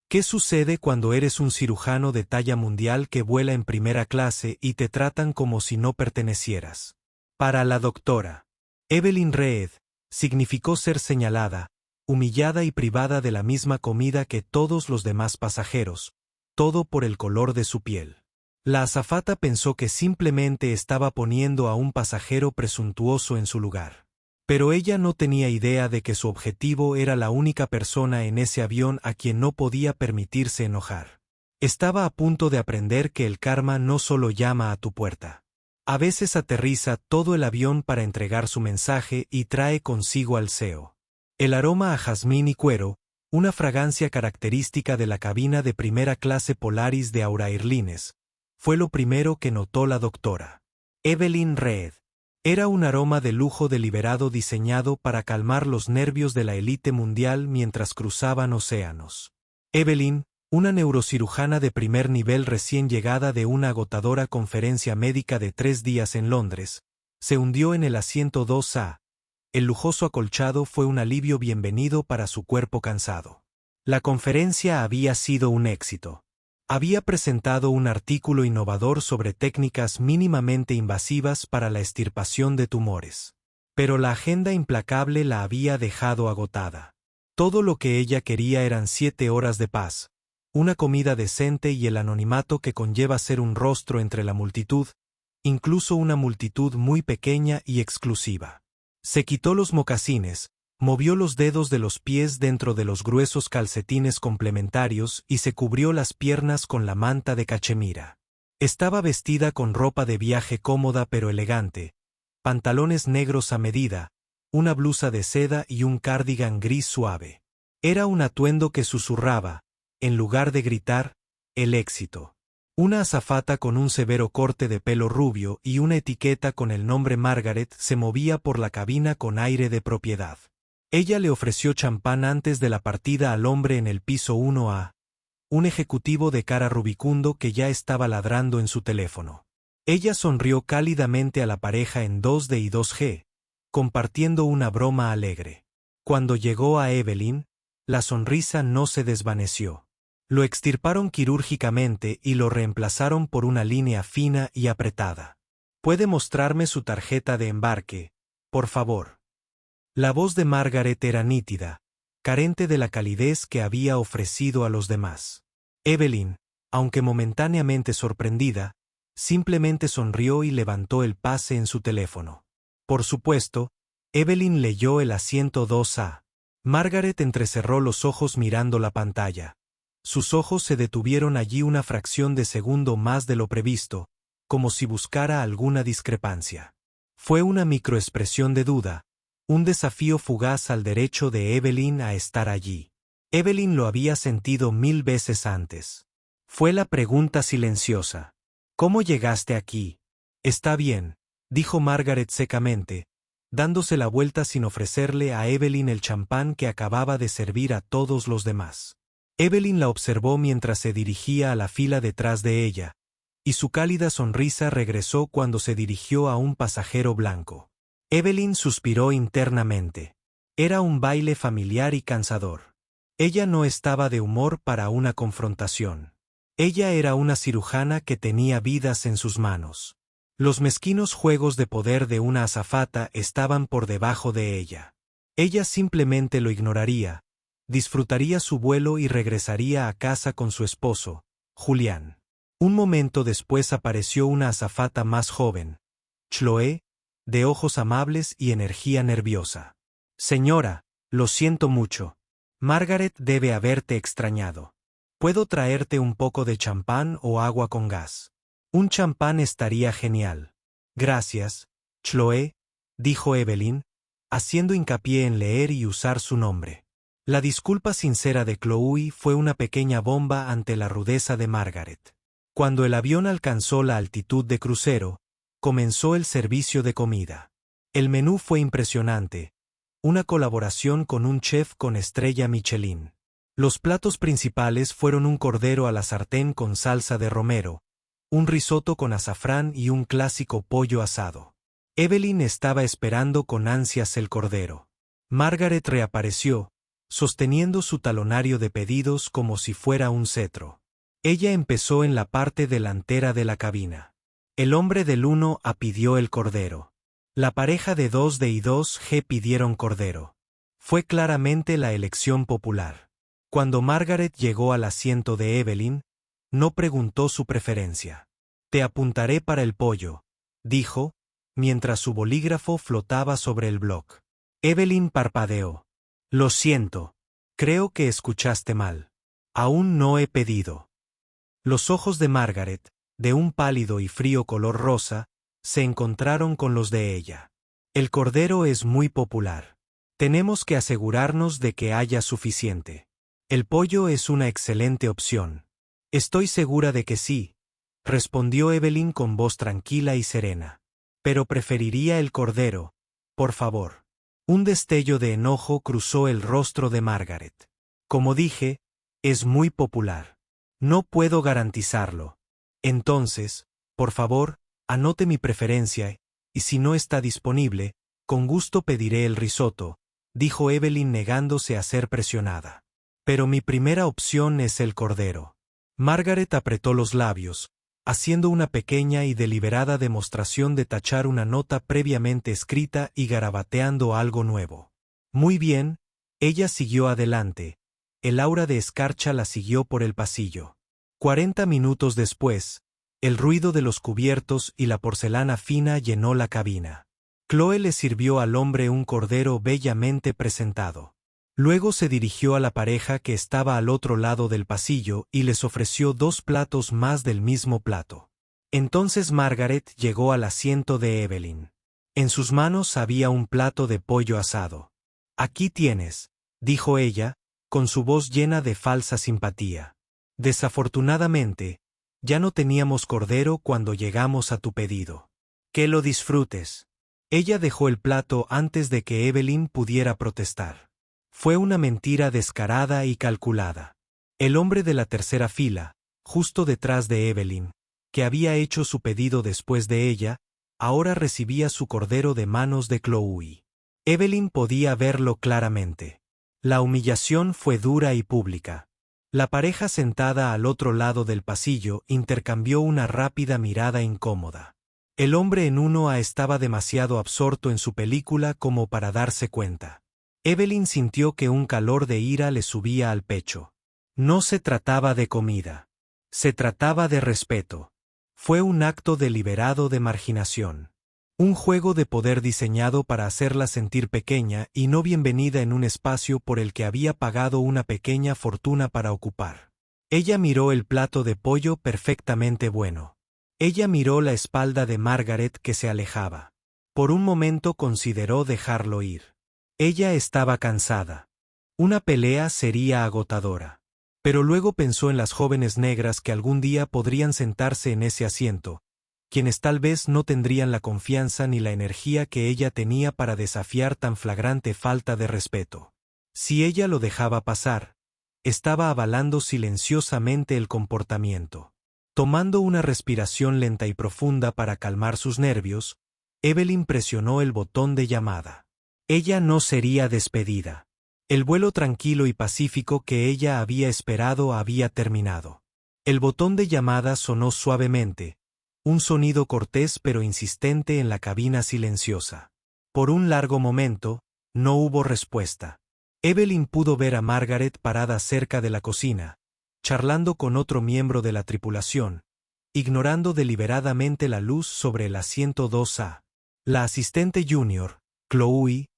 ¿Qué sucede cuando eres un cirujano de talla mundial que vuela en primera clase y te tratan como si no pertenecieras? Para la doctora Evelyn Reed, significó ser señalada, humillada y privada de la misma comida que todos los demás pasajeros, todo por el color de su piel. La azafata pensó que simplemente estaba poniendo a un pasajero presuntuoso en su lugar. Pero ella no tenía idea de que su objetivo era la única persona en ese avión a quien no podía permitirse enojar. Estaba a punto de aprender que el karma no solo llama a tu puerta. A veces aterriza todo el avión para entregar su mensaje y trae consigo al CEO. El aroma a jazmín y cuero, una fragancia característica de la cabina de primera clase Polaris de Aura Airlines, fue lo primero que notó la doctora Evelyn Reed. Era un aroma de lujo deliberado diseñado para calmar los nervios de la élite mundial mientras cruzaban océanos. Evelyn, una neurocirujana de primer nivel recién llegada de una agotadora conferencia médica de 3 días en Londres, se hundió en el asiento 2A. El lujoso acolchado fue un alivio bienvenido para su cuerpo cansado. La conferencia había sido un éxito. Había presentado un artículo innovador sobre técnicas mínimamente invasivas para la extirpación de tumores. Pero la agenda implacable la había dejado agotada. Todo lo que ella quería eran 7 horas de paz, una comida decente y el anonimato que conlleva ser un rostro entre la multitud, incluso una multitud muy pequeña y exclusiva. Se quitó los mocasines, movió los dedos de los pies dentro de los gruesos calcetines complementarios y se cubrió las piernas con la manta de cachemira. Estaba vestida con ropa de viaje cómoda pero elegante, pantalones negros a medida, una blusa de seda y un cardigan gris suave. Era un atuendo que susurraba, en lugar de gritar, el éxito. Una azafata con un severo corte de pelo rubio y una etiqueta con el nombre Margaret se movía por la cabina con aire de propiedad. Ella le ofreció champán antes de la partida al hombre en el piso 1A, un ejecutivo de cara rubicundo que ya estaba ladrando en su teléfono. Ella sonrió cálidamente a la pareja en 2D y 2G, compartiendo una broma alegre. Cuando llegó a Evelyn, la sonrisa no se desvaneció. Lo extirparon quirúrgicamente y lo reemplazaron por una línea fina y apretada. ¿Puede mostrarme su tarjeta de embarque, por favor? La voz de Margaret era nítida, carente de la calidez que había ofrecido a los demás. Evelyn, aunque momentáneamente sorprendida, simplemente sonrió y levantó el pase en su teléfono. Por supuesto, Evelyn leyó el asiento 2A. Margaret entrecerró los ojos mirando la pantalla. Sus ojos se detuvieron allí una fracción de segundo más de lo previsto, como si buscara alguna discrepancia. Fue una microexpresión de duda, un desafío fugaz al derecho de Evelyn a estar allí. Evelyn lo había sentido 1000 veces antes. Fue la pregunta silenciosa. ¿Cómo llegaste aquí? Está bien, dijo Margaret secamente, dándose la vuelta sin ofrecerle a Evelyn el champán que acababa de servir a todos los demás. Evelyn la observó mientras se dirigía a la fila detrás de ella, y su cálida sonrisa regresó cuando se dirigió a un pasajero blanco. Evelyn suspiró internamente. Era un baile familiar y cansador. Ella no estaba de humor para una confrontación. Ella era una cirujana que tenía vidas en sus manos. Los mezquinos juegos de poder de una azafata estaban por debajo de ella. Ella simplemente lo ignoraría, disfrutaría su vuelo y regresaría a casa con su esposo, Julián. Un momento después apareció una azafata más joven, Chloe, de ojos amables y energía nerviosa. Señora, lo siento mucho. Margaret debe haberte extrañado. ¿Puedo traerte un poco de champán o agua con gas? Un champán estaría genial. Gracias, Chloe, dijo Evelyn, haciendo hincapié en leer y usar su nombre. La disculpa sincera de Chloe fue una pequeña bomba ante la rudeza de Margaret. Cuando el avión alcanzó la altitud de crucero, comenzó el servicio de comida. El menú fue impresionante, una colaboración con un chef con estrella Michelin. Los platos principales fueron un cordero a la sartén con salsa de romero, un risotto con azafrán y un clásico pollo asado. Evelyn estaba esperando con ansias el cordero. Margaret reapareció, sosteniendo su talonario de pedidos como si fuera un cetro. Ella empezó en la parte delantera de la cabina. El hombre del 1A pidió el cordero. La pareja de 2D y 2G pidieron cordero. Fue claramente la elección popular. Cuando Margaret llegó al asiento de Evelyn, no preguntó su preferencia. «Te apuntaré para el pollo», dijo, mientras su bolígrafo flotaba sobre el bloc. Evelyn parpadeó. «Lo siento. Creo que escuchaste mal. Aún no he pedido». Los ojos de Margaret, de un pálido y frío color rosa, se encontraron con los de ella. «El cordero es muy popular. Tenemos que asegurarnos de que haya suficiente. El pollo es una excelente opción». «Estoy segura de que sí», respondió Evelyn con voz tranquila y serena. «Pero preferiría el cordero, por favor». Un destello de enojo cruzó el rostro de Margaret. «Como dije, es muy popular. No puedo garantizarlo. Entonces, por favor, anote mi preferencia, y si no está disponible, con gusto pediré el risotto», dijo Evelyn negándose a ser presionada. «Pero mi primera opción es el cordero». Margaret apretó los labios, haciendo una pequeña y deliberada demostración de tachar una nota previamente escrita y garabateando algo nuevo. «Muy bien», ella siguió adelante. El aura de escarcha la siguió por el pasillo. 40 minutos después, el ruido de los cubiertos y la porcelana fina llenó la cabina. Chloe le sirvió al hombre un cordero bellamente presentado. Luego se dirigió a la pareja que estaba al otro lado del pasillo y les ofreció 2 platos más del mismo plato. Entonces Margaret llegó al asiento de Evelyn. En sus manos había un plato de pollo asado. «Aquí tienes», dijo ella, con su voz llena de falsa simpatía. «Desafortunadamente, ya no teníamos cordero cuando llegamos a tu pedido. Que lo disfrutes». Ella dejó el plato antes de que Evelyn pudiera protestar. Fue una mentira descarada y calculada. El hombre de la tercera fila, justo detrás de Evelyn, que había hecho su pedido después de ella, ahora recibía su cordero de manos de Chloe. Evelyn podía verlo claramente. La humillación fue dura y pública. La pareja sentada al otro lado del pasillo intercambió una rápida mirada incómoda. El hombre en 1A estaba demasiado absorto en su película como para darse cuenta. Evelyn sintió que un calor de ira le subía al pecho. No se trataba de comida. Se trataba de respeto. Fue un acto deliberado de marginación. Un juego de poder diseñado para hacerla sentir pequeña y no bienvenida en un espacio por el que había pagado una pequeña fortuna para ocupar. Ella miró el plato de pollo perfectamente bueno. Ella miró la espalda de Margaret que se alejaba. Por un momento consideró dejarlo ir. Ella estaba cansada. Una pelea sería agotadora. Pero luego pensó en las jóvenes negras que algún día podrían sentarse en ese asiento, quienes tal vez no tendrían la confianza ni la energía que ella tenía para desafiar tan flagrante falta de respeto. Si ella lo dejaba pasar, estaba avalando silenciosamente el comportamiento. Tomando una respiración lenta y profunda para calmar sus nervios, Evelyn presionó el botón de llamada. Ella no sería despedida. El vuelo tranquilo y pacífico que ella había esperado había terminado. El botón de llamada sonó suavemente, un sonido cortés pero insistente en la cabina silenciosa. Por un largo momento, no hubo respuesta. Evelyn pudo ver a Margaret parada cerca de la cocina, charlando con otro miembro de la tripulación, ignorando deliberadamente la luz sobre el asiento 2A. La asistente junior, Chloe,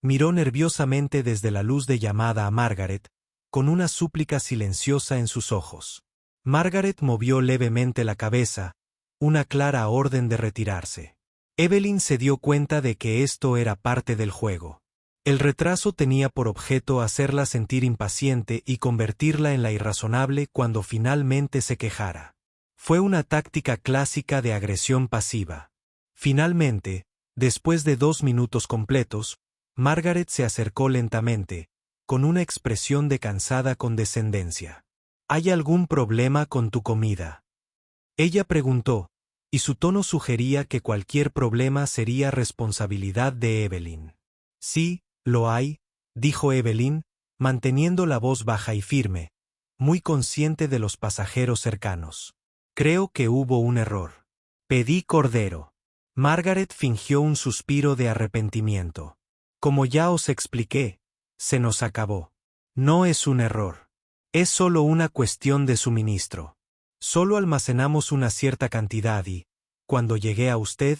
miró nerviosamente desde la luz de llamada a Margaret, con una súplica silenciosa en sus ojos. Margaret movió levemente la cabeza, una clara orden de retirarse. Evelyn se dio cuenta de que esto era parte del juego. El retraso tenía por objeto hacerla sentir impaciente y convertirla en la irrazonable cuando finalmente se quejara. Fue una táctica clásica de agresión pasiva. Finalmente, después de 2 minutos completos, Margaret se acercó lentamente, con una expresión de cansada condescendencia. ¿Hay algún problema con tu comida?, ella preguntó, y su tono sugería que cualquier problema sería responsabilidad de Evelyn. Sí, lo hay, dijo Evelyn, manteniendo la voz baja y firme, muy consciente de los pasajeros cercanos. Creo que hubo un error. Pedí cordero. Margaret fingió un suspiro de arrepentimiento. Como ya os expliqué, se nos acabó. No es un error. Es solo una cuestión de suministro. Solo almacenamos una cierta cantidad y, cuando llegué a usted,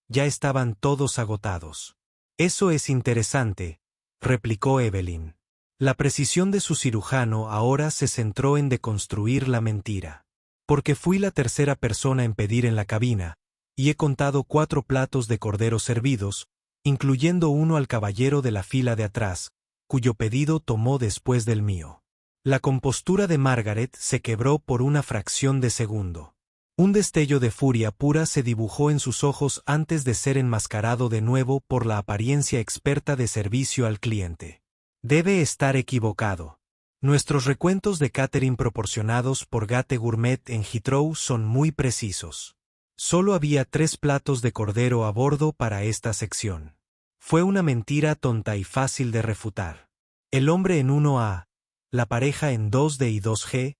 ya estaban todos agotados. Eso es interesante, replicó Evelyn. La precisión de su cirujano ahora se centró en deconstruir la mentira. Porque fui la tercera persona en pedir en la cabina, y he contado 4 platos de cordero servidos, incluyendo uno al caballero de la fila de atrás, cuyo pedido tomó después del mío. La compostura de Margaret se quebró por una fracción de segundo. Un destello de furia pura se dibujó en sus ojos antes de ser enmascarado de nuevo por la apariencia experta de servicio al cliente. Debe estar equivocado. Nuestros recuentos de catering proporcionados por Gate Gourmet en Heathrow son muy precisos. Solo había 3 platos de cordero a bordo para esta sección. Fue una mentira tonta y fácil de refutar. El hombre en 1A, la pareja en 2D y 2G,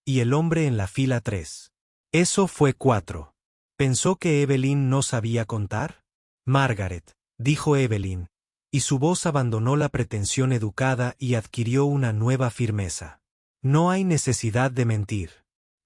y el hombre en la fila 3. Eso fue 4. ¿Pensó que Evelyn no sabía contar? Margaret, dijo Evelyn, y su voz abandonó la pretensión educada y adquirió una nueva firmeza. No hay necesidad de mentir.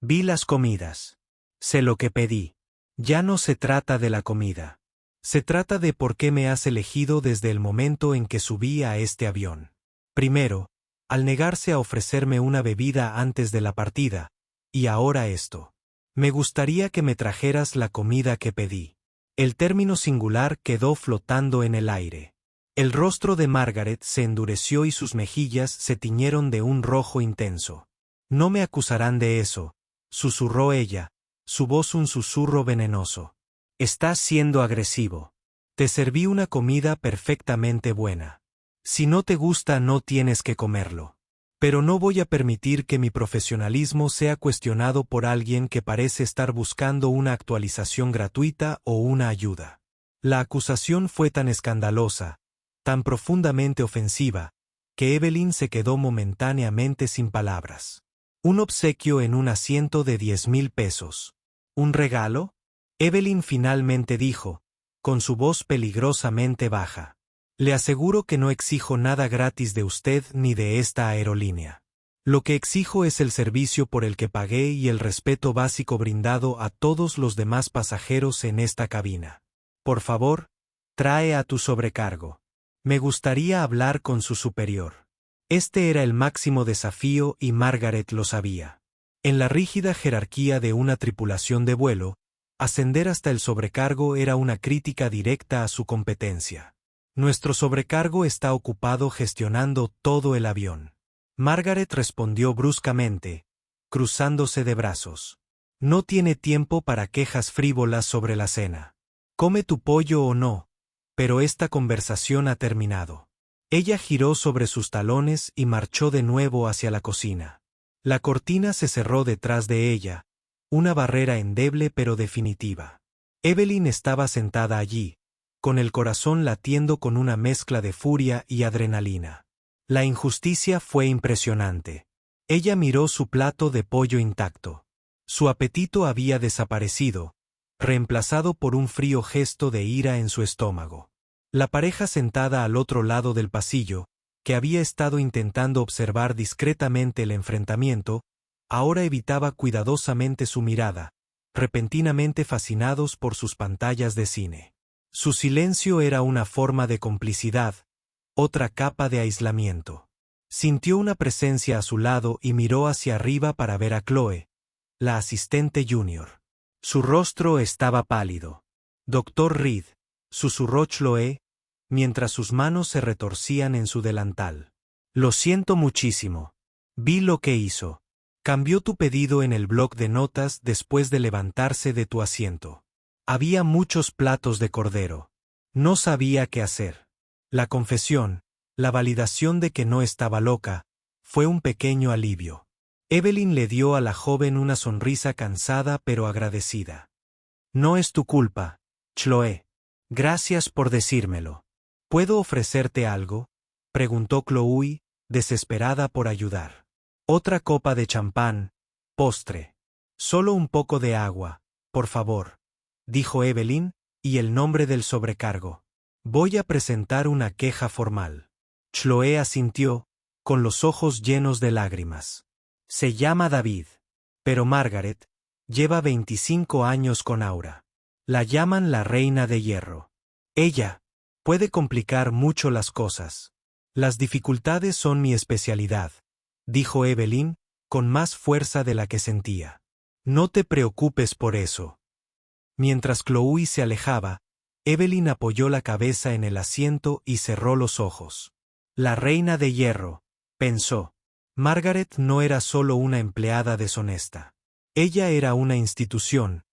Vi las comidas. Sé lo que pedí. Ya no se trata de la comida. Se trata de por qué me has elegido desde el momento en que subí a este avión. Primero, al negarse a ofrecerme una bebida antes de la partida, y ahora esto. Me gustaría que me trajeras la comida que pedí. El término singular quedó flotando en el aire. El rostro de Margaret se endureció y sus mejillas se tiñeron de un rojo intenso. No me acusarán de eso, susurró ella, su voz un susurro venenoso. Estás siendo agresivo. Te serví una comida perfectamente buena. Si no te gusta no tienes que comerlo. Pero no voy a permitir que mi profesionalismo sea cuestionado por alguien que parece estar buscando una actualización gratuita o una ayuda. La acusación fue tan escandalosa, tan profundamente ofensiva, que Evelyn se quedó momentáneamente sin palabras. Un obsequio en un asiento de 10,000 pesos. ¿Un regalo? Evelyn finalmente dijo, con su voz peligrosamente baja. Le aseguro que no exijo nada gratis de usted ni de esta aerolínea. Lo que exijo es el servicio por el que pagué y el respeto básico brindado a todos los demás pasajeros en esta cabina. Por favor, trae a tu sobrecargo. Me gustaría hablar con su superior. Este era el máximo desafío y Margaret lo sabía. En la rígida jerarquía de una tripulación de vuelo, ascender hasta el sobrecargo era una crítica directa a su competencia. Nuestro sobrecargo está ocupado gestionando todo el avión. Margaret respondió bruscamente, cruzándose de brazos. No tiene tiempo para quejas frívolas sobre la cena. Come tu pollo o no, pero esta conversación ha terminado. Ella giró sobre sus talones y marchó de nuevo hacia la cocina. La cortina se cerró detrás de ella, una barrera endeble pero definitiva. Evelyn estaba sentada allí, con el corazón latiendo con una mezcla de furia y adrenalina. La injusticia fue impresionante. Ella miró su plato de pollo intacto. Su apetito había desaparecido, reemplazado por un frío gesto de ira en su estómago. La pareja sentada al otro lado del pasillo, que había estado intentando observar discretamente el enfrentamiento, ahora evitaba cuidadosamente su mirada, repentinamente fascinados por sus pantallas de cine. Su silencio era una forma de complicidad, otra capa de aislamiento. Sintió una presencia a su lado y miró hacia arriba para ver a Chloe, la asistente junior. Su rostro estaba pálido. «Dr. Reed», susurró Chloe, mientras sus manos se retorcían en su delantal. «Lo siento muchísimo. Vi lo que hizo. Cambió tu pedido en el bloc de notas después de levantarse de tu asiento. Había muchos platos de cordero. No sabía qué hacer». La confesión, la validación de que no estaba loca, fue un pequeño alivio. Evelyn le dio a la joven una sonrisa cansada pero agradecida. «No es tu culpa, Chloe. Gracias por decírmelo». «¿Puedo ofrecerte algo?», preguntó Chloe, desesperada por ayudar. Otra copa de champán, postre. Solo un poco de agua, por favor, dijo Evelyn, y el nombre del sobrecargo. Voy a presentar una queja formal. Chloe asintió, con los ojos llenos de lágrimas. Se llama David. Pero Margaret lleva 25 años con Aura. La llaman la Reina de Hierro. Ella puede complicar mucho las cosas. Las dificultades son mi especialidad, dijo Evelyn, con más fuerza de la que sentía. No te preocupes por eso. Mientras Chloe se alejaba, Evelyn apoyó la cabeza en el asiento y cerró los ojos. La Reina de Hierro, pensó. Margaret no era solo una empleada deshonesta. Ella era una institución,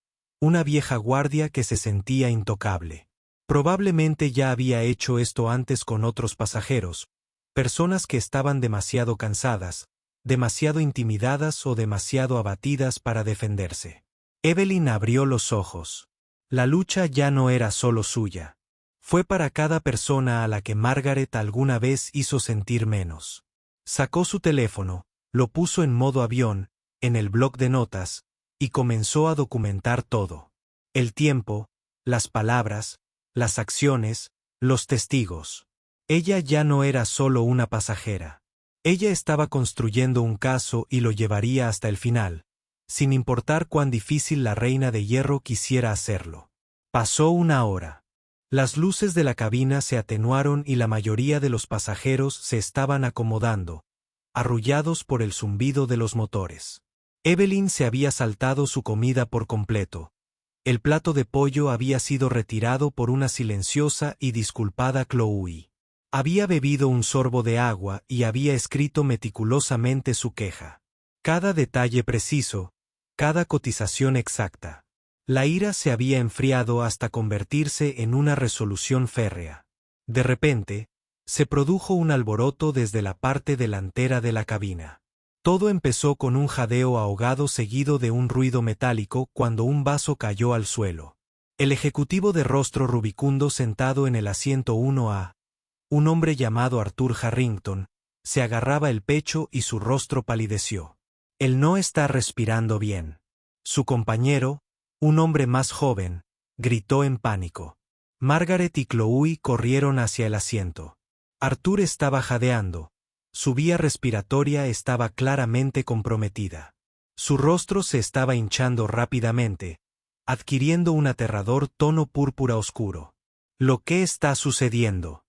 una vieja guardia que se sentía intocable. Probablemente ya había hecho esto antes con otros pasajeros, personas que estaban demasiado cansadas, demasiado intimidadas o demasiado abatidas para defenderse. Evelyn abrió los ojos. La lucha ya no era solo suya. Fue para cada persona a la que Margaret alguna vez hizo sentir menos. Sacó su teléfono, lo puso en modo avión, en el bloc de notas, y comenzó a documentar todo. El tiempo, las palabras, las acciones, los testigos. Ella ya no era solo una pasajera. Ella estaba construyendo un caso y lo llevaría hasta el final, sin importar cuán difícil la Reina de Hierro quisiera hacerlo. Pasó una hora. Las luces de la cabina se atenuaron y la mayoría de los pasajeros se estaban acomodando, arrullados por el zumbido de los motores. Evelyn se había saltado su comida por completo. El plato de pollo había sido retirado por una silenciosa y disculpada Chloe. Había bebido un sorbo de agua y había escrito meticulosamente su queja. Cada detalle preciso, cada cotización exacta. La ira se había enfriado hasta convertirse en una resolución férrea. De repente, se produjo un alboroto desde la parte delantera de la cabina. Todo empezó con un jadeo ahogado seguido de un ruido metálico cuando un vaso cayó al suelo. El ejecutivo de rostro rubicundo sentado en el asiento 1A, un hombre llamado Arthur Harrington, se agarraba el pecho y su rostro palideció. Él no está respirando bien. Su compañero, un hombre más joven, gritó en pánico. Margaret y Chloe corrieron hacia el asiento. Arthur estaba jadeando. Su vía respiratoria estaba claramente comprometida. Su rostro se estaba hinchando rápidamente, adquiriendo un aterrador tono púrpura oscuro. ¿Lo que está sucediendo?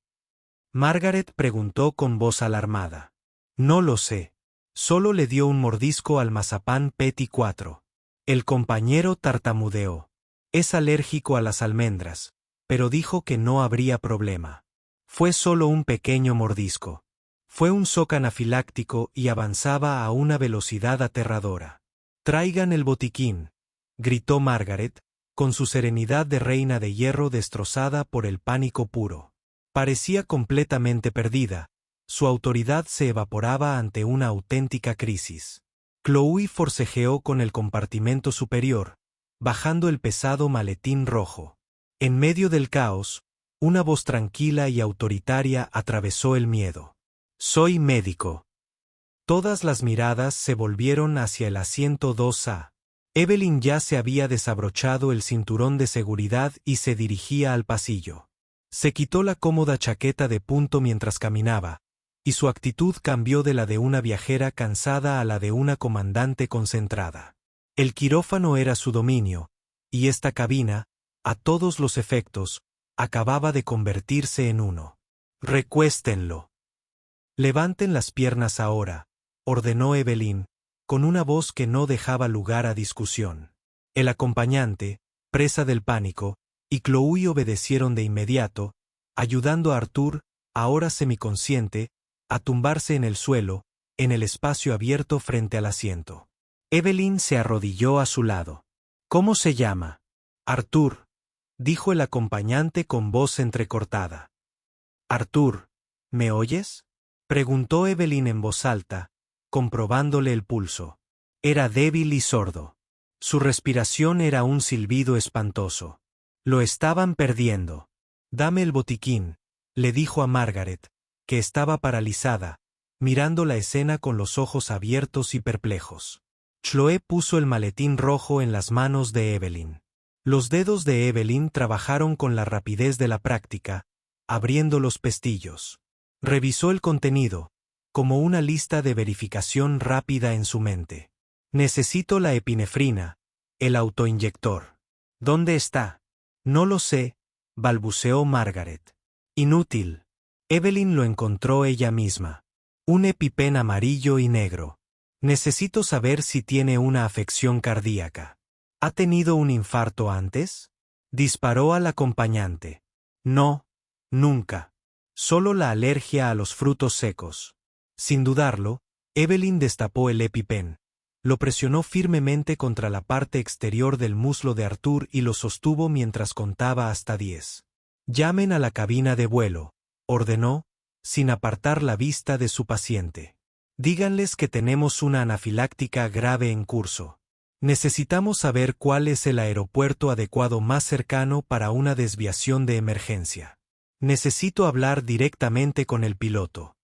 Margaret preguntó con voz alarmada. No lo sé. Solo le dio un mordisco al mazapán Petit 4. El compañero tartamudeó. Es alérgico a las almendras, pero dijo que no habría problema. Fue solo un pequeño mordisco. Fue un shock anafiláctico y avanzaba a una velocidad aterradora. Traigan el botiquín, gritó Margaret, con su serenidad de reina de hierro destrozada por el pánico puro. Parecía completamente perdida, su autoridad se evaporaba ante una auténtica crisis. Chloe forcejeó con el compartimento superior, bajando el pesado maletín rojo. En medio del caos, una voz tranquila y autoritaria atravesó el miedo. Soy médico. Todas las miradas se volvieron hacia el asiento 2A. Evelyn ya se había desabrochado el cinturón de seguridad y se dirigía al pasillo. Se quitó la cómoda chaqueta de punto mientras caminaba, y su actitud cambió de la de una viajera cansada a la de una comandante concentrada. El quirófano era su dominio, y esta cabina, a todos los efectos, acababa de convertirse en uno. Recuéstenlo. Levanten las piernas ahora, ordenó Evelyn, con una voz que no dejaba lugar a discusión. El acompañante, presa del pánico, y Chloe obedecieron de inmediato, ayudando a Arthur, ahora semiconsciente, a tumbarse en el suelo, en el espacio abierto frente al asiento. Evelyn se arrodilló a su lado. ¿Cómo se llama? Arthur, dijo el acompañante con voz entrecortada. Arthur, ¿me oyes? Preguntó Evelyn en voz alta, comprobándole el pulso. Era débil y sordo. Su respiración era un silbido espantoso. Lo estaban perdiendo. Dame el botiquín, le dijo a Margaret, que estaba paralizada, mirando la escena con los ojos abiertos y perplejos. Chloe puso el maletín rojo en las manos de Evelyn. Los dedos de Evelyn trabajaron con la rapidez de la práctica, abriendo los pestillos. Revisó el contenido, como una lista de verificación rápida en su mente. Necesito la epinefrina, el autoinyector. ¿Dónde está? No lo sé, balbuceó Margaret. Inútil. Evelyn lo encontró ella misma. Un EpiPen amarillo y negro. Necesito saber si tiene una afección cardíaca. ¿Ha tenido un infarto antes? Disparó al acompañante. No, nunca. Solo la alergia a los frutos secos. Sin dudarlo, Evelyn destapó el EpiPen. Lo presionó firmemente contra la parte exterior del muslo de Arthur y lo sostuvo mientras contaba hasta 10. Llamen a la cabina de vuelo, ordenó, sin apartar la vista de su paciente. Díganles que tenemos una anafiláctica grave en curso. Necesitamos saber cuál es el aeropuerto adecuado más cercano para una desviación de emergencia. Necesito hablar directamente con el piloto.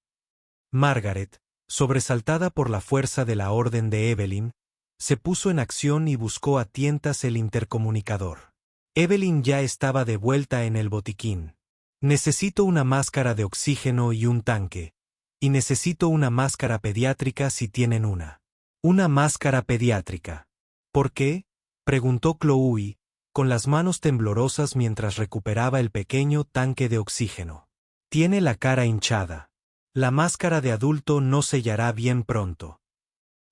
Margaret, sobresaltada por la fuerza de la orden de Evelyn, se puso en acción y buscó a tientas el intercomunicador. Evelyn ya estaba de vuelta en el botiquín. Necesito una máscara de oxígeno y un tanque. Y necesito una máscara pediátrica si tienen una. Una máscara pediátrica. ¿Por qué? Preguntó Chloe, con las manos temblorosas mientras recuperaba el pequeño tanque de oxígeno. Tiene la cara hinchada. La máscara de adulto no sellará bien pronto.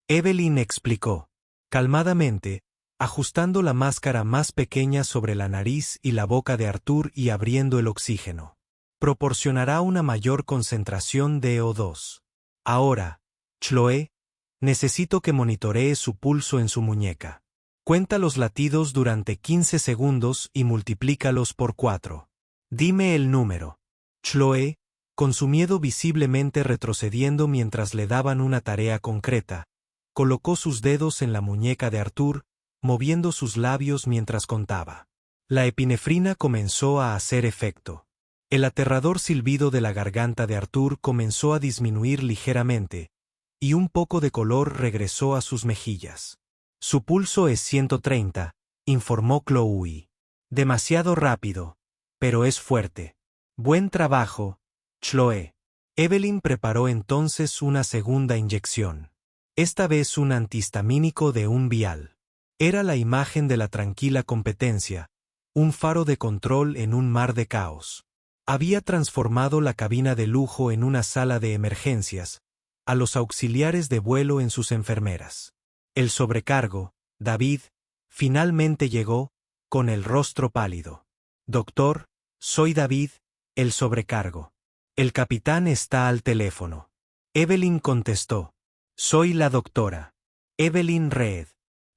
Evelyn explicó, calmadamente, ajustando la máscara más pequeña sobre la nariz y la boca de Arthur y abriendo el oxígeno. Proporcionará una mayor concentración de O2. Ahora, Chloe, necesito que monitoree su pulso en su muñeca. Cuenta los latidos durante 15 segundos y multiplícalos por 4. Dime el número. Chloe, con su miedo visiblemente retrocediendo mientras le daban una tarea concreta, colocó sus dedos en la muñeca de Arthur, moviendo sus labios mientras contaba. La epinefrina comenzó a hacer efecto. El aterrador silbido de la garganta de Arthur comenzó a disminuir ligeramente, y un poco de color regresó a sus mejillas. Su pulso es 130, informó Chloe. Demasiado rápido, pero es fuerte. Buen trabajo, Chloe. Evelyn preparó entonces una segunda inyección. Esta vez un antihistamínico de un vial. Era la imagen de la tranquila competencia, un faro de control en un mar de caos. Había transformado la cabina de lujo en una sala de emergencias, a los auxiliares de vuelo en sus enfermeras. El sobrecargo, David, finalmente llegó, con el rostro pálido. Doctor, soy David, el sobrecargo. El capitán está al teléfono. Evelyn contestó. Soy la doctora. Evelyn Reed.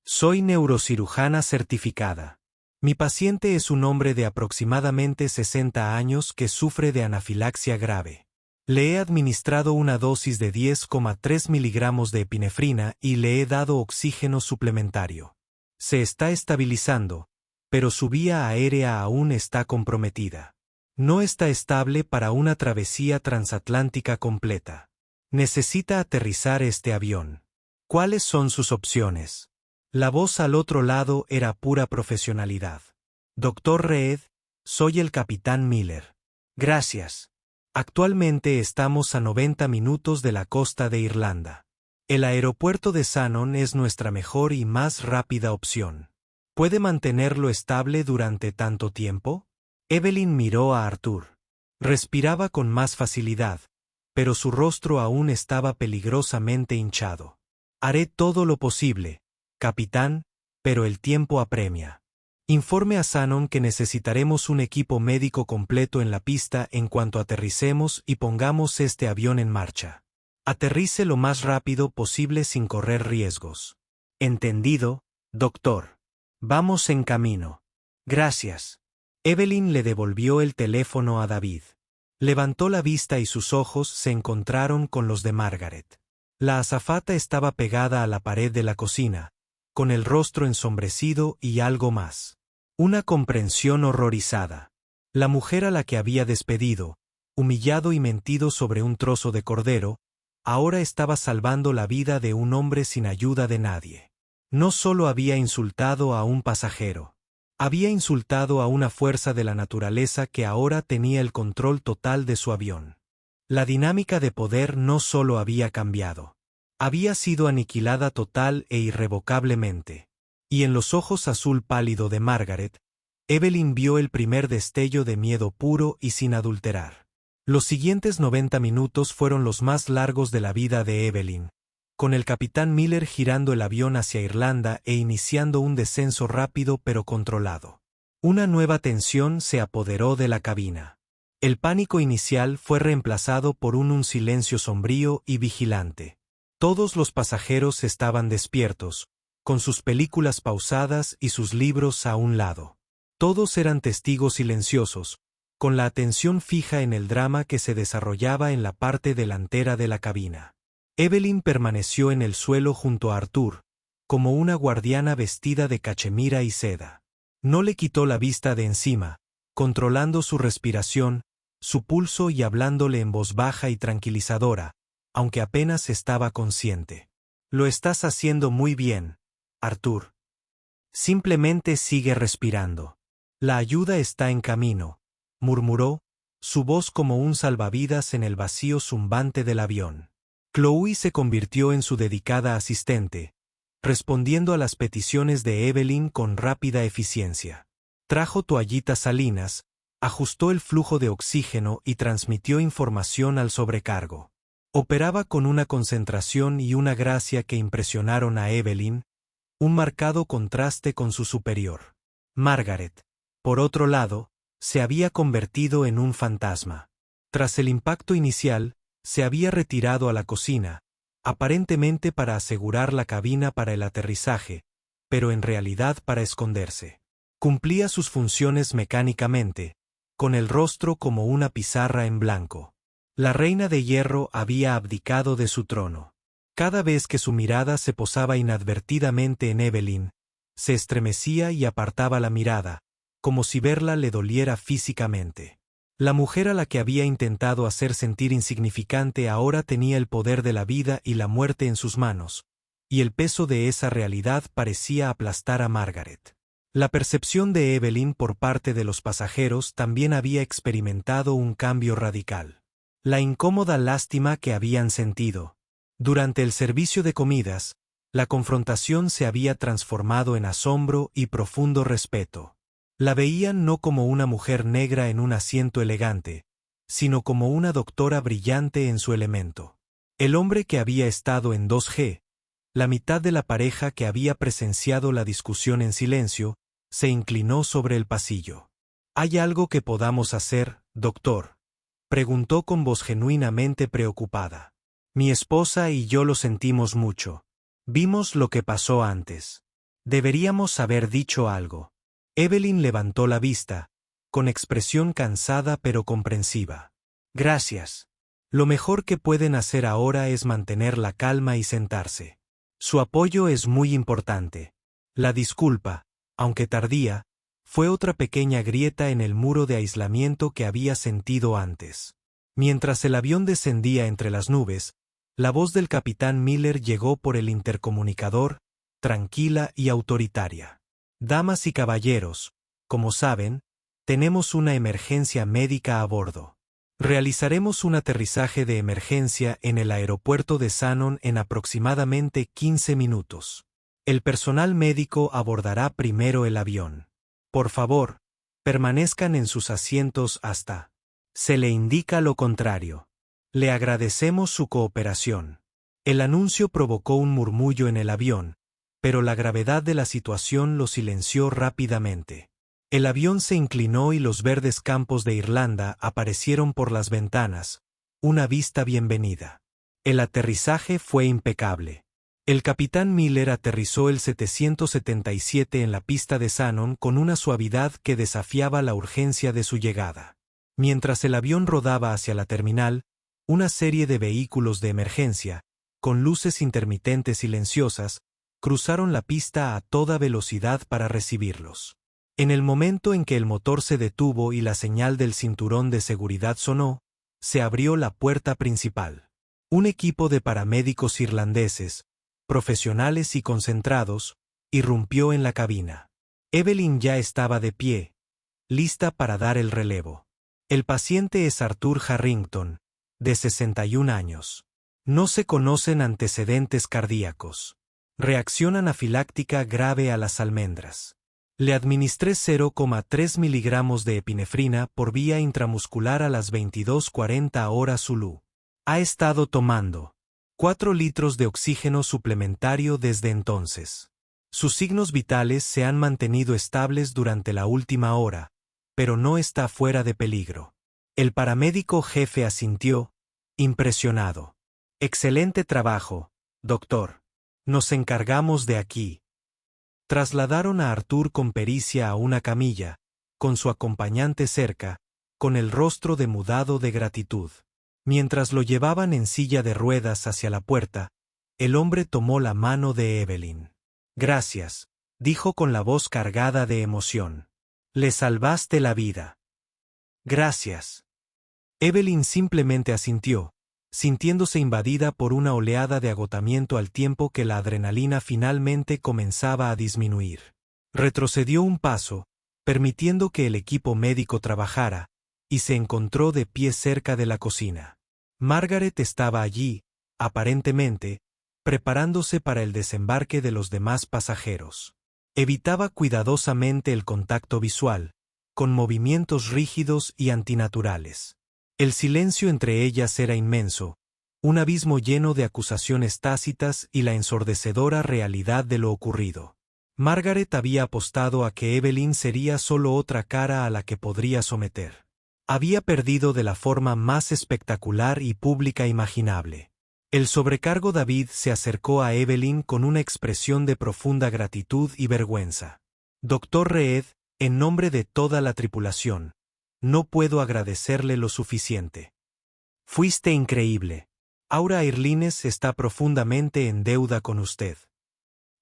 Soy neurocirujana certificada. Mi paciente es un hombre de aproximadamente 60 años que sufre de anafilaxia grave. Le he administrado una dosis de 10,3 miligramos de epinefrina y le he dado oxígeno suplementario. Se está estabilizando, pero su vía aérea aún está comprometida. No está estable para una travesía transatlántica completa. Necesita aterrizar este avión. ¿Cuáles son sus opciones? La voz al otro lado era pura profesionalidad. Doctor Reed, soy el capitán Miller. Gracias. Actualmente estamos a 90 minutos de la costa de Irlanda. El aeropuerto de Shannon es nuestra mejor y más rápida opción. ¿Puede mantenerlo estable durante tanto tiempo? Evelyn miró a Arthur. Respiraba con más facilidad, pero su rostro aún estaba peligrosamente hinchado. Haré todo lo posible, capitán, pero el tiempo apremia. Informe a Shannon que necesitaremos un equipo médico completo en la pista en cuanto aterricemos y pongamos este avión en marcha. Aterrice lo más rápido posible sin correr riesgos. Entendido, doctor. Vamos en camino. Gracias. Evelyn le devolvió el teléfono a David. Levantó la vista y sus ojos se encontraron con los de Margaret. La azafata estaba pegada a la pared de la cocina, con el rostro ensombrecido y algo más. Una comprensión horrorizada. La mujer a la que había despedido, humillado y mentido sobre un trozo de cordero, ahora estaba salvando la vida de un hombre sin ayuda de nadie. No solo había insultado a un pasajero. Había insultado a una fuerza de la naturaleza que ahora tenía el control total de su avión. La dinámica de poder no solo había cambiado. Había sido aniquilada total e irrevocablemente. Y en los ojos azul pálido de Margaret, Evelyn vio el primer destello de miedo puro y sin adulterar. Los siguientes 90 minutos fueron los más largos de la vida de Evelyn, con el capitán Miller girando el avión hacia Irlanda e iniciando un descenso rápido pero controlado. Una nueva tensión se apoderó de la cabina. El pánico inicial fue reemplazado por un silencio sombrío y vigilante. Todos los pasajeros estaban despiertos, con sus películas pausadas y sus libros a un lado. Todos eran testigos silenciosos, con la atención fija en el drama que se desarrollaba en la parte delantera de la cabina. Evelyn permaneció en el suelo junto a Arthur, como una guardiana vestida de cachemira y seda. No le quitó la vista de encima, controlando su respiración, su pulso y hablándole en voz baja y tranquilizadora, aunque apenas estaba consciente. Lo estás haciendo muy bien, Arthur. Simplemente sigue respirando. La ayuda está en camino, murmuró, su voz como un salvavidas en el vacío zumbante del avión. Chloe se convirtió en su dedicada asistente, respondiendo a las peticiones de Evelyn con rápida eficiencia. Trajo toallitas salinas, ajustó el flujo de oxígeno y transmitió información al sobrecargo. Operaba con una concentración y una gracia que impresionaron a Evelyn, un marcado contraste con su superior. Margaret, por otro lado, se había convertido en un fantasma. Tras el impacto inicial, se había retirado a la cocina, aparentemente para asegurar la cabina para el aterrizaje, pero en realidad para esconderse. Cumplía sus funciones mecánicamente, con el rostro como una pizarra en blanco. La reina de hierro había abdicado de su trono. Cada vez que su mirada se posaba inadvertidamente en Evelyn, se estremecía y apartaba la mirada, como si verla le doliera físicamente. La mujer a la que había intentado hacer sentir insignificante ahora tenía el poder de la vida y la muerte en sus manos, y el peso de esa realidad parecía aplastar a Margaret. La percepción de Evelyn por parte de los pasajeros también había experimentado un cambio radical. La incómoda lástima que habían sentido. Durante el servicio de comidas, la confrontación se había transformado en asombro y profundo respeto. La veían no como una mujer negra en un asiento elegante, sino como una doctora brillante en su elemento. El hombre que había estado en 2G, la mitad de la pareja que había presenciado la discusión en silencio, se inclinó sobre el pasillo. ¿Hay algo que podamos hacer, doctor?, preguntó con voz genuinamente preocupada. Mi esposa y yo lo sentimos mucho. Vimos lo que pasó antes. Deberíamos haber dicho algo. Evelyn levantó la vista, con expresión cansada pero comprensiva. Gracias. Lo mejor que pueden hacer ahora es mantener la calma y sentarse. Su apoyo es muy importante. La disculpa, aunque tardía, fue otra pequeña grieta en el muro de aislamiento que había sentido antes. Mientras el avión descendía entre las nubes, la voz del capitán Miller llegó por el intercomunicador, tranquila y autoritaria. Damas y caballeros, como saben, tenemos una emergencia médica a bordo. Realizaremos un aterrizaje de emergencia en el aeropuerto de Shannon en aproximadamente 15 minutos. El personal médico abordará primero el avión. Por favor, permanezcan en sus asientos hasta. Se le indica lo contrario. Le agradecemos su cooperación. El anuncio provocó un murmullo en el avión, pero la gravedad de la situación lo silenció rápidamente. El avión se inclinó y los verdes campos de Irlanda aparecieron por las ventanas, una vista bienvenida. El aterrizaje fue impecable. El capitán Miller aterrizó el 777 en la pista de Shannon con una suavidad que desafiaba la urgencia de su llegada. Mientras el avión rodaba hacia la terminal, una serie de vehículos de emergencia, con luces intermitentes silenciosas, cruzaron la pista a toda velocidad para recibirlos. En el momento en que el motor se detuvo y la señal del cinturón de seguridad sonó, se abrió la puerta principal. Un equipo de paramédicos irlandeses, profesionales y concentrados, irrumpió en la cabina. Evelyn ya estaba de pie, lista para dar el relevo. El paciente es Arthur Harrington, de 61 años. No se conocen antecedentes cardíacos. Reacción anafiláctica grave a las almendras. Le administré 0,3 miligramos de epinefrina por vía intramuscular a las 22:40 horas Zulu. Ha estado tomando 4 litros de oxígeno suplementario desde entonces. Sus signos vitales se han mantenido estables durante la última hora, pero no está fuera de peligro. El paramédico jefe asintió, impresionado. Excelente trabajo, doctor. Nos encargamos de aquí. Trasladaron a Arthur con pericia a una camilla, con su acompañante cerca, con el rostro demudado de gratitud. Mientras lo llevaban en silla de ruedas hacia la puerta, el hombre tomó la mano de Evelyn. Gracias, dijo con la voz cargada de emoción. Le salvaste la vida. Gracias. Evelyn simplemente asintió, sintiéndose invadida por una oleada de agotamiento al tiempo que la adrenalina finalmente comenzaba a disminuir. Retrocedió un paso, permitiendo que el equipo médico trabajara, y se encontró de pie cerca de la cocina. Margaret estaba allí, aparentemente, preparándose para el desembarque de los demás pasajeros. Evitaba cuidadosamente el contacto visual, con movimientos rígidos y antinaturales. El silencio entre ellas era inmenso, un abismo lleno de acusaciones tácitas y la ensordecedora realidad de lo ocurrido. Margaret había apostado a que Evelyn sería solo otra cara a la que podría someter. Había perdido de la forma más espectacular y pública imaginable. El sobrecargo David se acercó a Evelyn con una expresión de profunda gratitud y vergüenza. Doctor Reed, en nombre de toda la tripulación, no puedo agradecerle lo suficiente. Fuiste increíble. Aura Airlines está profundamente en deuda con usted.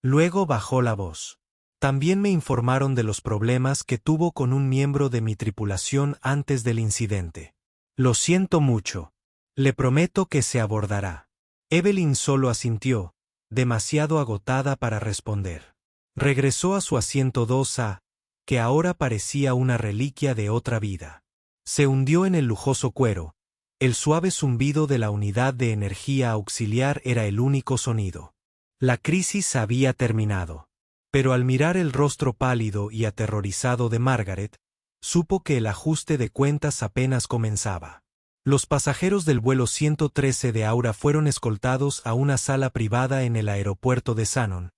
Luego bajó la voz. También me informaron de los problemas que tuvo con un miembro de mi tripulación antes del incidente. Lo siento mucho. Le prometo que se abordará. Evelyn solo asintió, demasiado agotada para responder. Regresó a su asiento 2A, que ahora parecía una reliquia de otra vida. Se hundió en el lujoso cuero. El suave zumbido de la unidad de energía auxiliar era el único sonido. La crisis había terminado. Pero al mirar el rostro pálido y aterrorizado de Margaret, supo que el ajuste de cuentas apenas comenzaba. Los pasajeros del vuelo 113 de Aura fueron escoltados a una sala privada en el aeropuerto de Shannon,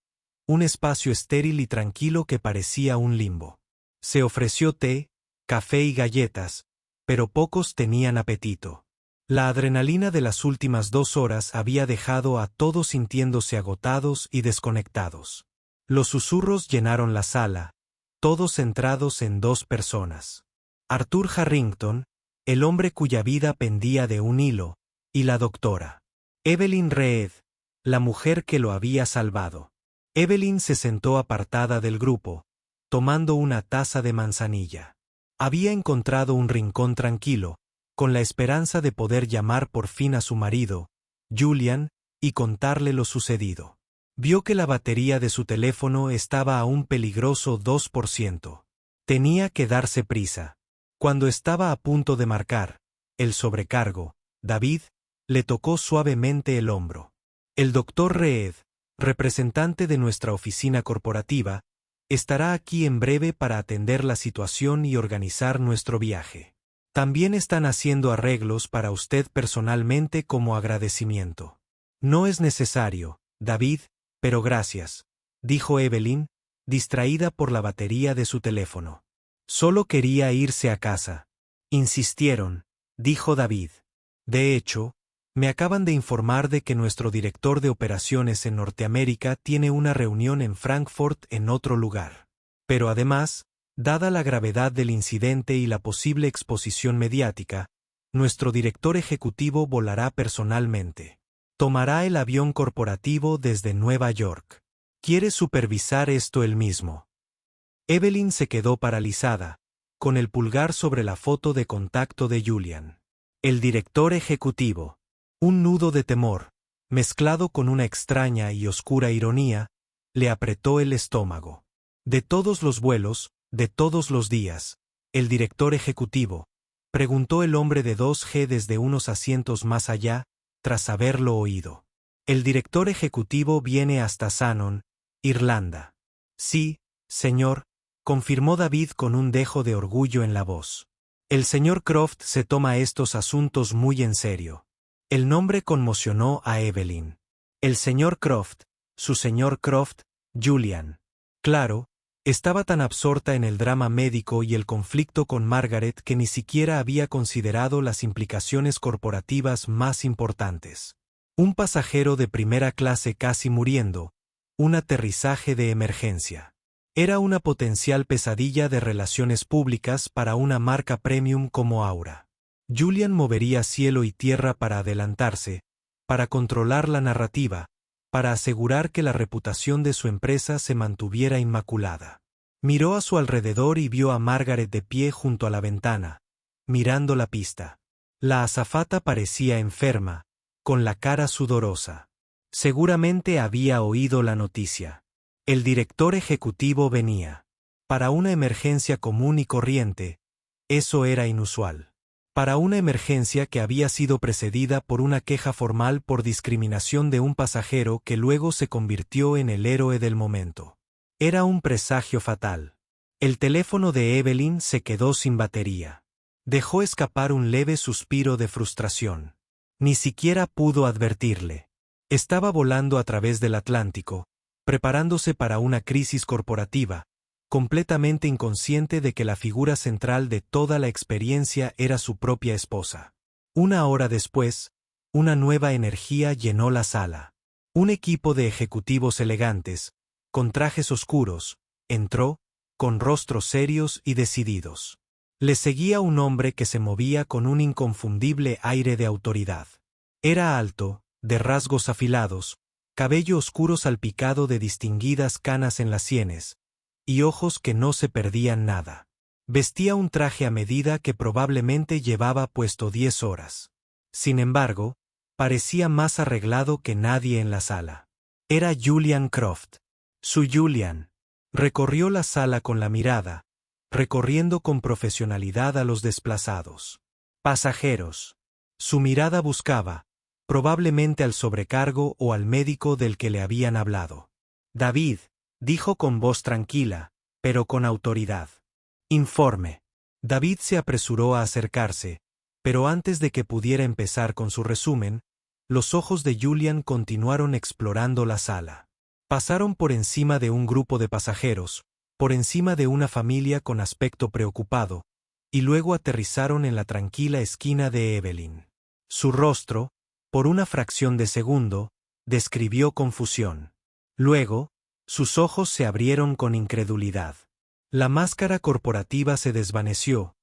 un espacio estéril y tranquilo que parecía un limbo. Se ofreció té, café y galletas, pero pocos tenían apetito. La adrenalina de las últimas 2 horas había dejado a todos sintiéndose agotados y desconectados. Los susurros llenaron la sala, todos centrados en 2 personas. Arthur Harrington, el hombre cuya vida pendía de un hilo, y la doctora. Evelyn Reed, la mujer que lo había salvado. Evelyn se sentó apartada del grupo, tomando una taza de manzanilla. Había encontrado un rincón tranquilo, con la esperanza de poder llamar por fin a su marido, Julian, y contarle lo sucedido. Vio que la batería de su teléfono estaba a un peligroso 2%. Tenía que darse prisa. Cuando estaba a punto de marcar el sobrecargo, David le tocó suavemente el hombro. El doctor Reed, representante de nuestra oficina corporativa, estará aquí en breve para atender la situación y organizar nuestro viaje. También están haciendo arreglos para usted personalmente como agradecimiento. No es necesario, David, pero gracias, dijo Evelyn, distraída por la batería de su teléfono. Solo quería irse a casa. Insistieron, dijo David. De hecho, me acaban de informar de que nuestro director de operaciones en Norteamérica tiene una reunión en Frankfurt en otro lugar. Pero además, dada la gravedad del incidente y la posible exposición mediática, nuestro director ejecutivo volará personalmente. Tomará el avión corporativo desde Nueva York. Quiere supervisar esto él mismo. Evelyn se quedó paralizada, con el pulgar sobre la foto de contacto de Julian. El director ejecutivo. Un nudo de temor, mezclado con una extraña y oscura ironía, le apretó el estómago. De todos los vuelos, de todos los días, el director ejecutivo, preguntó el hombre de 2G desde unos asientos más allá, tras haberlo oído. El director ejecutivo viene hasta Shannon, Irlanda. Sí, señor, confirmó David con un dejo de orgullo en la voz. El señor Croft se toma estos asuntos muy en serio. El nombre conmocionó a Evelyn. El señor Croft, su señor Croft, Julian. Claro, estaba tan absorta en el drama médico y el conflicto con Margaret que ni siquiera había considerado las implicaciones corporativas más importantes. Un pasajero de primera clase casi muriendo, un aterrizaje de emergencia. Era una potencial pesadilla de relaciones públicas para una marca premium como Aura. Julian movería cielo y tierra para adelantarse, para controlar la narrativa, para asegurar que la reputación de su empresa se mantuviera inmaculada. Miró a su alrededor y vio a Margaret de pie junto a la ventana, mirando la pista. La azafata parecía enferma, con la cara sudorosa. Seguramente había oído la noticia. El director ejecutivo venía. Para una emergencia común y corriente, eso era inusual. Para una emergencia que había sido precedida por una queja formal por discriminación de un pasajero que luego se convirtió en el héroe del momento. Era un presagio fatal. El teléfono de Evelyn se quedó sin batería. Dejó escapar un leve suspiro de frustración. Ni siquiera pudo advertirle. Estaba volando a través del Atlántico, preparándose para una crisis corporativa, completamente inconsciente de que la figura central de toda la experiencia era su propia esposa. Una hora después, una nueva energía llenó la sala. Un equipo de ejecutivos elegantes, con trajes oscuros, entró, con rostros serios y decididos. Le seguía un hombre que se movía con un inconfundible aire de autoridad. Era alto, de rasgos afilados, cabello oscuro salpicado de distinguidas canas en las sienes, y ojos que no se perdían nada. Vestía un traje a medida que probablemente llevaba puesto 10 horas. Sin embargo, parecía más arreglado que nadie en la sala. Era Julian Croft. Su Julian. Recorrió la sala con la mirada, recorriendo con profesionalidad a los desplazados. Pasajeros. Su mirada buscaba, probablemente al sobrecargo o al médico del que le habían hablado. David, dijo con voz tranquila, pero con autoridad. Informe. David se apresuró a acercarse, pero antes de que pudiera empezar con su resumen, los ojos de Julian continuaron explorando la sala. Pasaron por encima de un grupo de pasajeros, por encima de una familia con aspecto preocupado, y luego aterrizaron en la tranquila esquina de Evelyn. Su rostro, por una fracción de segundo, describió confusión. Luego, sus ojos se abrieron con incredulidad. La máscara corporativa se desvaneció,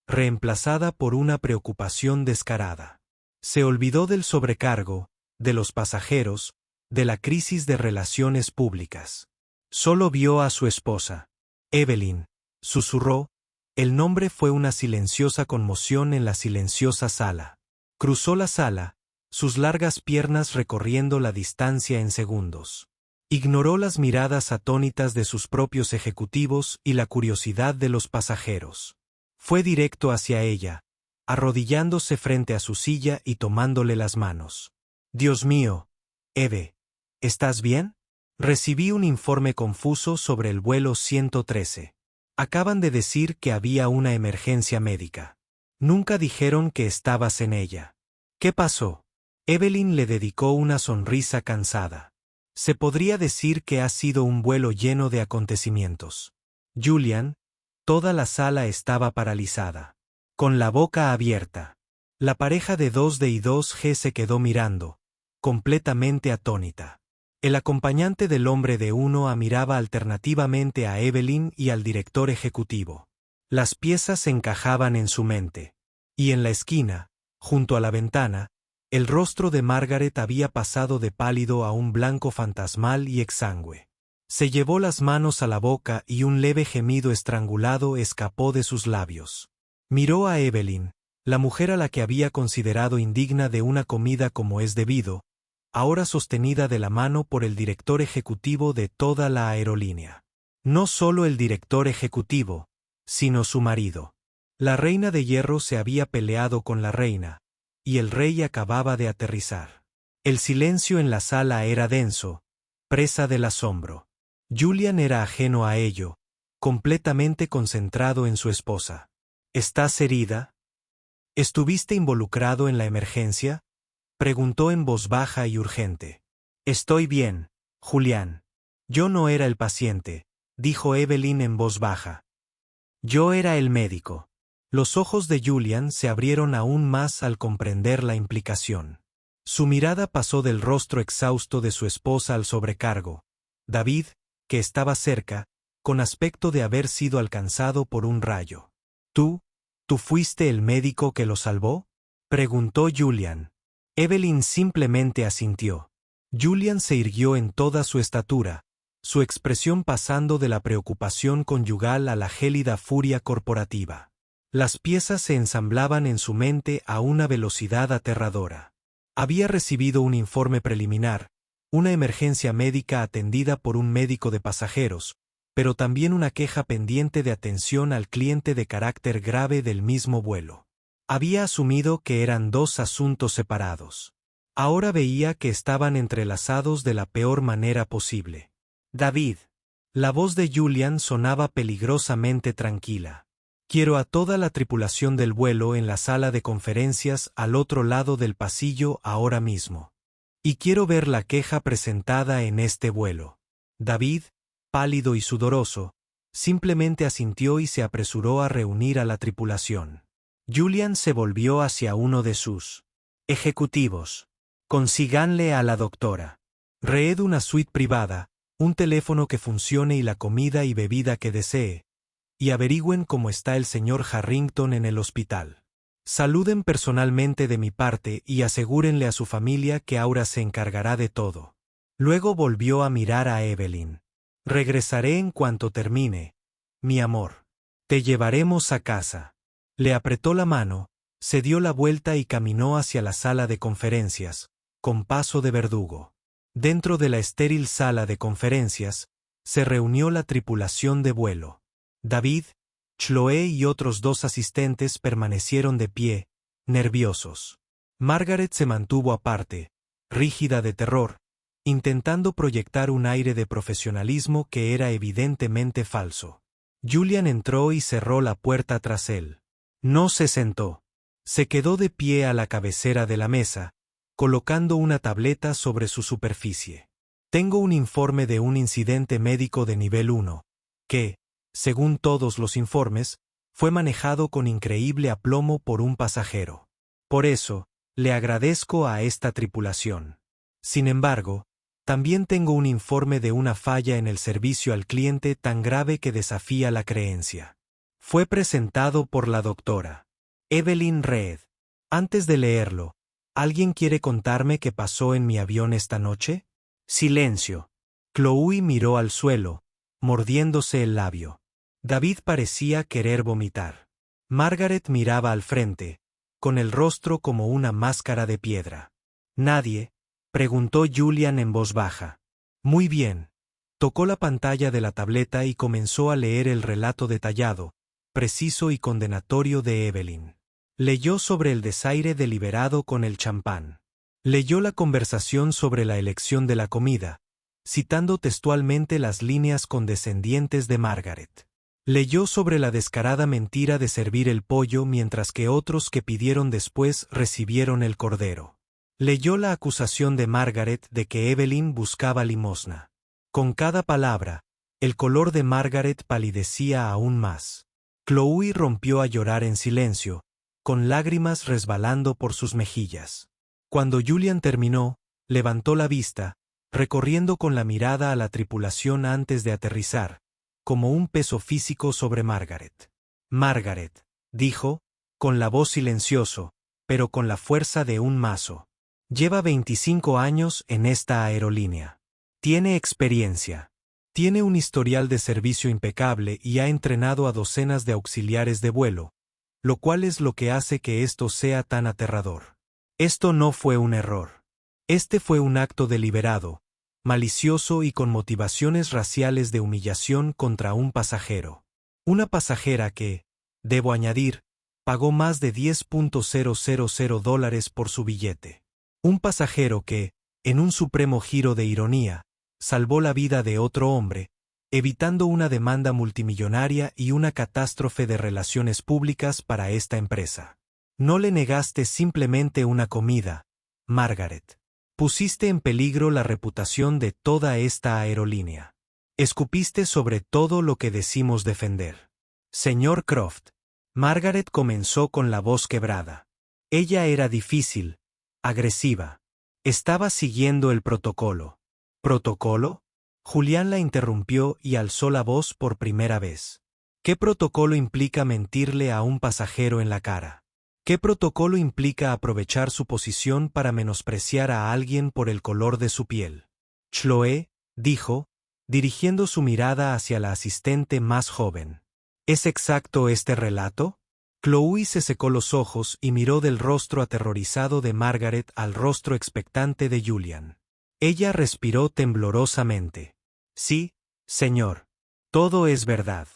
reemplazada por una preocupación descarada. Se olvidó del sobrecargo, de los pasajeros, de la crisis de relaciones públicas. Solo vio a su esposa. Evelyn, susurró, el nombre fue una silenciosa conmoción en la silenciosa sala. Cruzó la sala, sus largas piernas recorriendo la distancia en segundos. Ignoró las miradas atónitas de sus propios ejecutivos y la curiosidad de los pasajeros. Fue directo hacia ella, arrodillándose frente a su silla y tomándole las manos. Dios mío, Eve, ¿estás bien? Recibí un informe confuso sobre el vuelo 113. Acaban de decir que había una emergencia médica. Nunca dijeron que estabas en ella. ¿Qué pasó? Evelyn le dedicó una sonrisa cansada. Se podría decir que ha sido un vuelo lleno de acontecimientos. Julian, toda la sala estaba paralizada. Con la boca abierta. La pareja de 2D y 2G se quedó mirando, completamente atónita. El acompañante del hombre de 1A miraba alternativamente a Evelyn y al director ejecutivo. Las piezas se encajaban en su mente. Y en la esquina, junto a la ventana, el rostro de Margaret había pasado de pálido a un blanco fantasmal y exangüe. Se llevó las manos a la boca y un leve gemido estrangulado escapó de sus labios. Miró a Evelyn, La mujer a la que había considerado indigna de una comida como es debido, ahora sostenida de la mano por el director ejecutivo de toda la aerolínea. No solo el director ejecutivo, sino su marido. La reina de hierro se había peleado con la reina, y el rey acababa de aterrizar. El silencio en la sala era denso, presa del asombro. Julian era ajeno a ello, completamente concentrado en su esposa. ¿Estás herida? ¿Estuviste involucrado en la emergencia? Preguntó en voz baja y urgente. Estoy bien, Julián. Yo no era el paciente, dijo Evelyn en voz baja. Yo era el médico. Los ojos de Julian se abrieron aún más al comprender la implicación. Su mirada pasó del rostro exhausto de su esposa al sobrecargo, David, que estaba cerca, con aspecto de haber sido alcanzado por un rayo. ¿Tú fuiste el médico que lo salvó? Preguntó Julian. Evelyn simplemente asintió. Julian se irguió en toda su estatura, su expresión pasando de la preocupación conyugal a la gélida furia corporativa. Las piezas se ensamblaban en su mente a una velocidad aterradora. Había recibido un informe preliminar, una emergencia médica atendida por un médico de pasajeros, pero también una queja pendiente de atención al cliente de carácter grave del mismo vuelo. Había asumido que eran dos asuntos separados. Ahora veía que estaban entrelazados de la peor manera posible. David. La voz de Julian sonaba peligrosamente tranquila. Quiero a toda la tripulación del vuelo en la sala de conferencias al otro lado del pasillo ahora mismo. Y quiero ver la queja presentada en este vuelo. David, pálido y sudoroso, simplemente asintió y se apresuró a reunir a la tripulación. Julian se volvió hacia uno de sus ejecutivos. Consíganle a la doctora Reed una suite privada, un teléfono que funcione y la comida y bebida que desee, y averigüen cómo está el señor Harrington en el hospital. Saluden personalmente de mi parte y asegúrenle a su familia que Aura se encargará de todo. Luego volvió a mirar a Evelyn. Regresaré en cuanto termine, mi amor. Te llevaremos a casa. Le apretó la mano, se dio la vuelta y caminó hacia la sala de conferencias, con paso de verdugo. Dentro de la estéril sala de conferencias, se reunió la tripulación de vuelo. David, Chloe y otros dos asistentes permanecieron de pie, nerviosos. Margaret se mantuvo aparte, rígida de terror, intentando proyectar un aire de profesionalismo que era evidentemente falso. Julian entró y cerró la puerta tras él. No se sentó. Se quedó de pie a la cabecera de la mesa, colocando una tableta sobre su superficie. Tengo un informe de un incidente médico de nivel 1, que, según todos los informes, fue manejado con increíble aplomo por un pasajero. Por eso, le agradezco a esta tripulación. Sin embargo, también tengo un informe de una falla en el servicio al cliente tan grave que desafía la creencia. Fue presentado por la doctora Evelyn Reed. Antes de leerlo, ¿alguien quiere contarme qué pasó en mi avión esta noche? Silencio. Chloe miró al suelo, mordiéndose el labio. David parecía querer vomitar. Margaret miraba al frente, con el rostro como una máscara de piedra. ¿Nadie? Preguntó Julian en voz baja. Muy bien. Tocó la pantalla de la tableta y comenzó a leer el relato detallado, preciso y condenatorio de Evelyn. Leyó sobre el desaire deliberado con el champán. Leyó la conversación sobre la elección de la comida, citando textualmente las líneas condescendientes de Margaret. Leyó sobre la descarada mentira de servir el pollo mientras que otros que pidieron después recibieron el cordero. Leyó la acusación de Margaret de que Evelyn buscaba limosna. Con cada palabra, el color de Margaret palidecía aún más. Chloe rompió a llorar en silencio, con lágrimas resbalando por sus mejillas. Cuando Julian terminó, levantó la vista, recorriendo con la mirada a la tripulación antes de aterrizar, como un peso físico sobre Margaret. Margaret, dijo, con la voz silencioso, pero con la fuerza de un mazo. Lleva 25 años en esta aerolínea. Tiene experiencia. Tiene un historial de servicio impecable y ha entrenado a docenas de auxiliares de vuelo, lo cual es lo que hace que esto sea tan aterrador. Esto no fue un error. Este fue un acto deliberado, malicioso y con motivaciones raciales de humillación contra un pasajero. Una pasajera que, debo añadir, pagó más de $10,000 por su billete. Un pasajero que, en un supremo giro de ironía, salvó la vida de otro hombre, evitando una demanda multimillonaria y una catástrofe de relaciones públicas para esta empresa. No le negaste simplemente una comida, Margaret. Pusiste en peligro la reputación de toda esta aerolínea. Escupiste sobre todo lo que decimos defender. Señor Croft. Margaret comenzó con la voz quebrada. Ella era difícil, agresiva. Estaba siguiendo el protocolo. ¿Protocolo? Julián la interrumpió y alzó la voz por primera vez. ¿Qué protocolo implica mentirle a un pasajero en la cara? ¿Qué protocolo implica aprovechar su posición para menospreciar a alguien por el color de su piel? Chloé, dijo, dirigiendo su mirada hacia la asistente más joven. ¿Es exacto este relato? Chloe se secó los ojos y miró del rostro aterrorizado de Margaret al rostro expectante de Julian. Ella respiró temblorosamente. Sí, señor. Todo es verdad.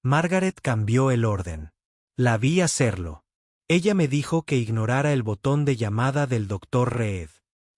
Margaret cambió el orden. La vi hacerlo. Ella me dijo que ignorara el botón de llamada del Dr. Reed.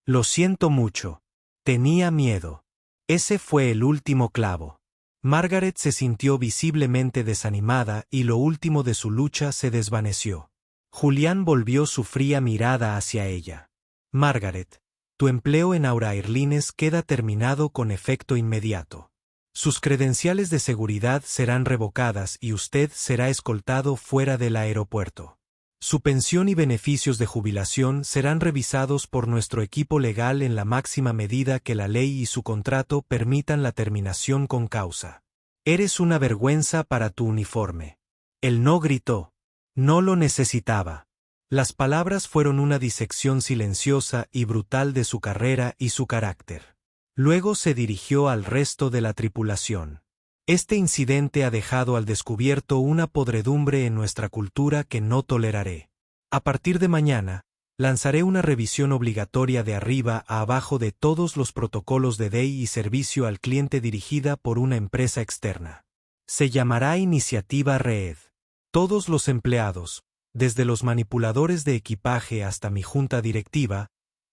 Lo siento mucho. Tenía miedo. Ese fue el último clavo. Margaret se sintió visiblemente desanimada y lo último de su lucha se desvaneció. Julián volvió su fría mirada hacia ella. Margaret, tu empleo en Aura Airlines queda terminado con efecto inmediato. Sus credenciales de seguridad serán revocadas y usted será escoltado fuera del aeropuerto. Su pensión y beneficios de jubilación serán revisados por nuestro equipo legal en la máxima medida que la ley y su contrato permitan la terminación con causa. Eres una vergüenza para tu uniforme. Él no gritó. No lo necesitaba. Las palabras fueron una disección silenciosa y brutal de su carrera y su carácter. Luego se dirigió al resto de la tripulación. Este incidente ha dejado al descubierto una podredumbre en nuestra cultura que no toleraré. A partir de mañana, lanzaré una revisión obligatoria de arriba a abajo de todos los protocolos de DEI y servicio al cliente dirigida por una empresa externa. Se llamará Iniciativa Reed. Todos los empleados, desde los manipuladores de equipaje hasta mi junta directiva,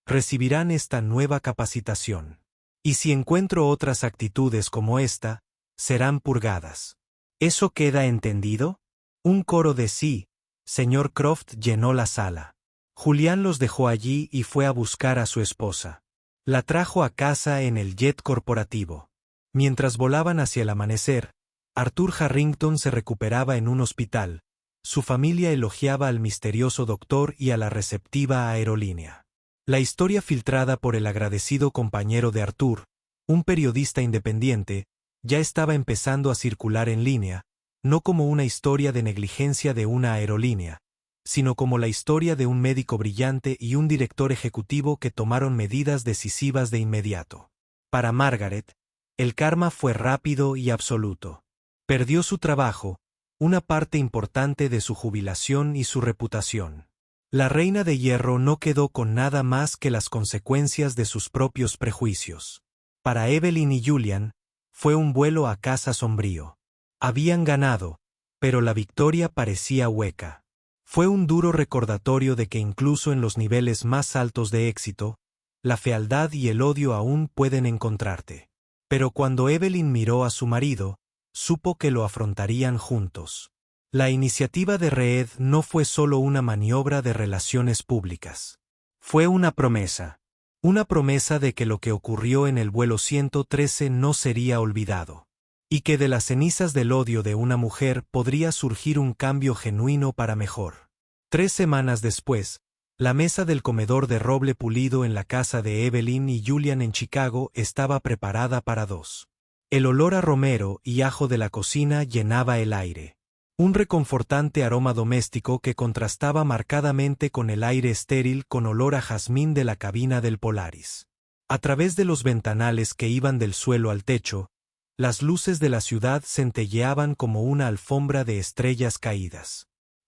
recibirán esta nueva capacitación. Y si encuentro otras actitudes como esta, serán purgadas. ¿Eso queda entendido? Un coro de sí, señor Croft llenó la sala. Julián los dejó allí y fue a buscar a su esposa. La trajo a casa en el jet corporativo. Mientras volaban hacia el amanecer, Arthur Harrington se recuperaba en un hospital. Su familia elogiaba al misterioso doctor y a la receptiva aerolínea. La historia filtrada por el agradecido compañero de Arthur, un periodista independiente, ya estaba empezando a circular en línea, no como una historia de negligencia de una aerolínea, sino como la historia de un médico brillante y un director ejecutivo que tomaron medidas decisivas de inmediato. Para Margaret, el karma fue rápido y absoluto. Perdió su trabajo, una parte importante de su jubilación y su reputación. La reina de hierro no quedó con nada más que las consecuencias de sus propios prejuicios. Para Evelyn y Julian, fue un vuelo a casa sombrío. Habían ganado, pero la victoria parecía hueca. Fue un duro recordatorio de que incluso en los niveles más altos de éxito, la fealdad y el odio aún pueden encontrarte. Pero cuando Evelyn miró a su marido, supo que lo afrontarían juntos. La iniciativa de Reed no fue solo una maniobra de relaciones públicas. Fue una promesa. Una promesa de que lo que ocurrió en el vuelo 113 no sería olvidado. Y que de las cenizas del odio de una mujer podría surgir un cambio genuino para mejor. 3 semanas después, la mesa del comedor de roble pulido en la casa de Evelyn y Julian en Chicago estaba preparada para 2. El olor a romero y ajo de la cocina llenaba el aire. Un reconfortante aroma doméstico que contrastaba marcadamente con el aire estéril con olor a jazmín de la cabina del Polaris. A través de los ventanales que iban del suelo al techo, las luces de la ciudad centelleaban como una alfombra de estrellas caídas.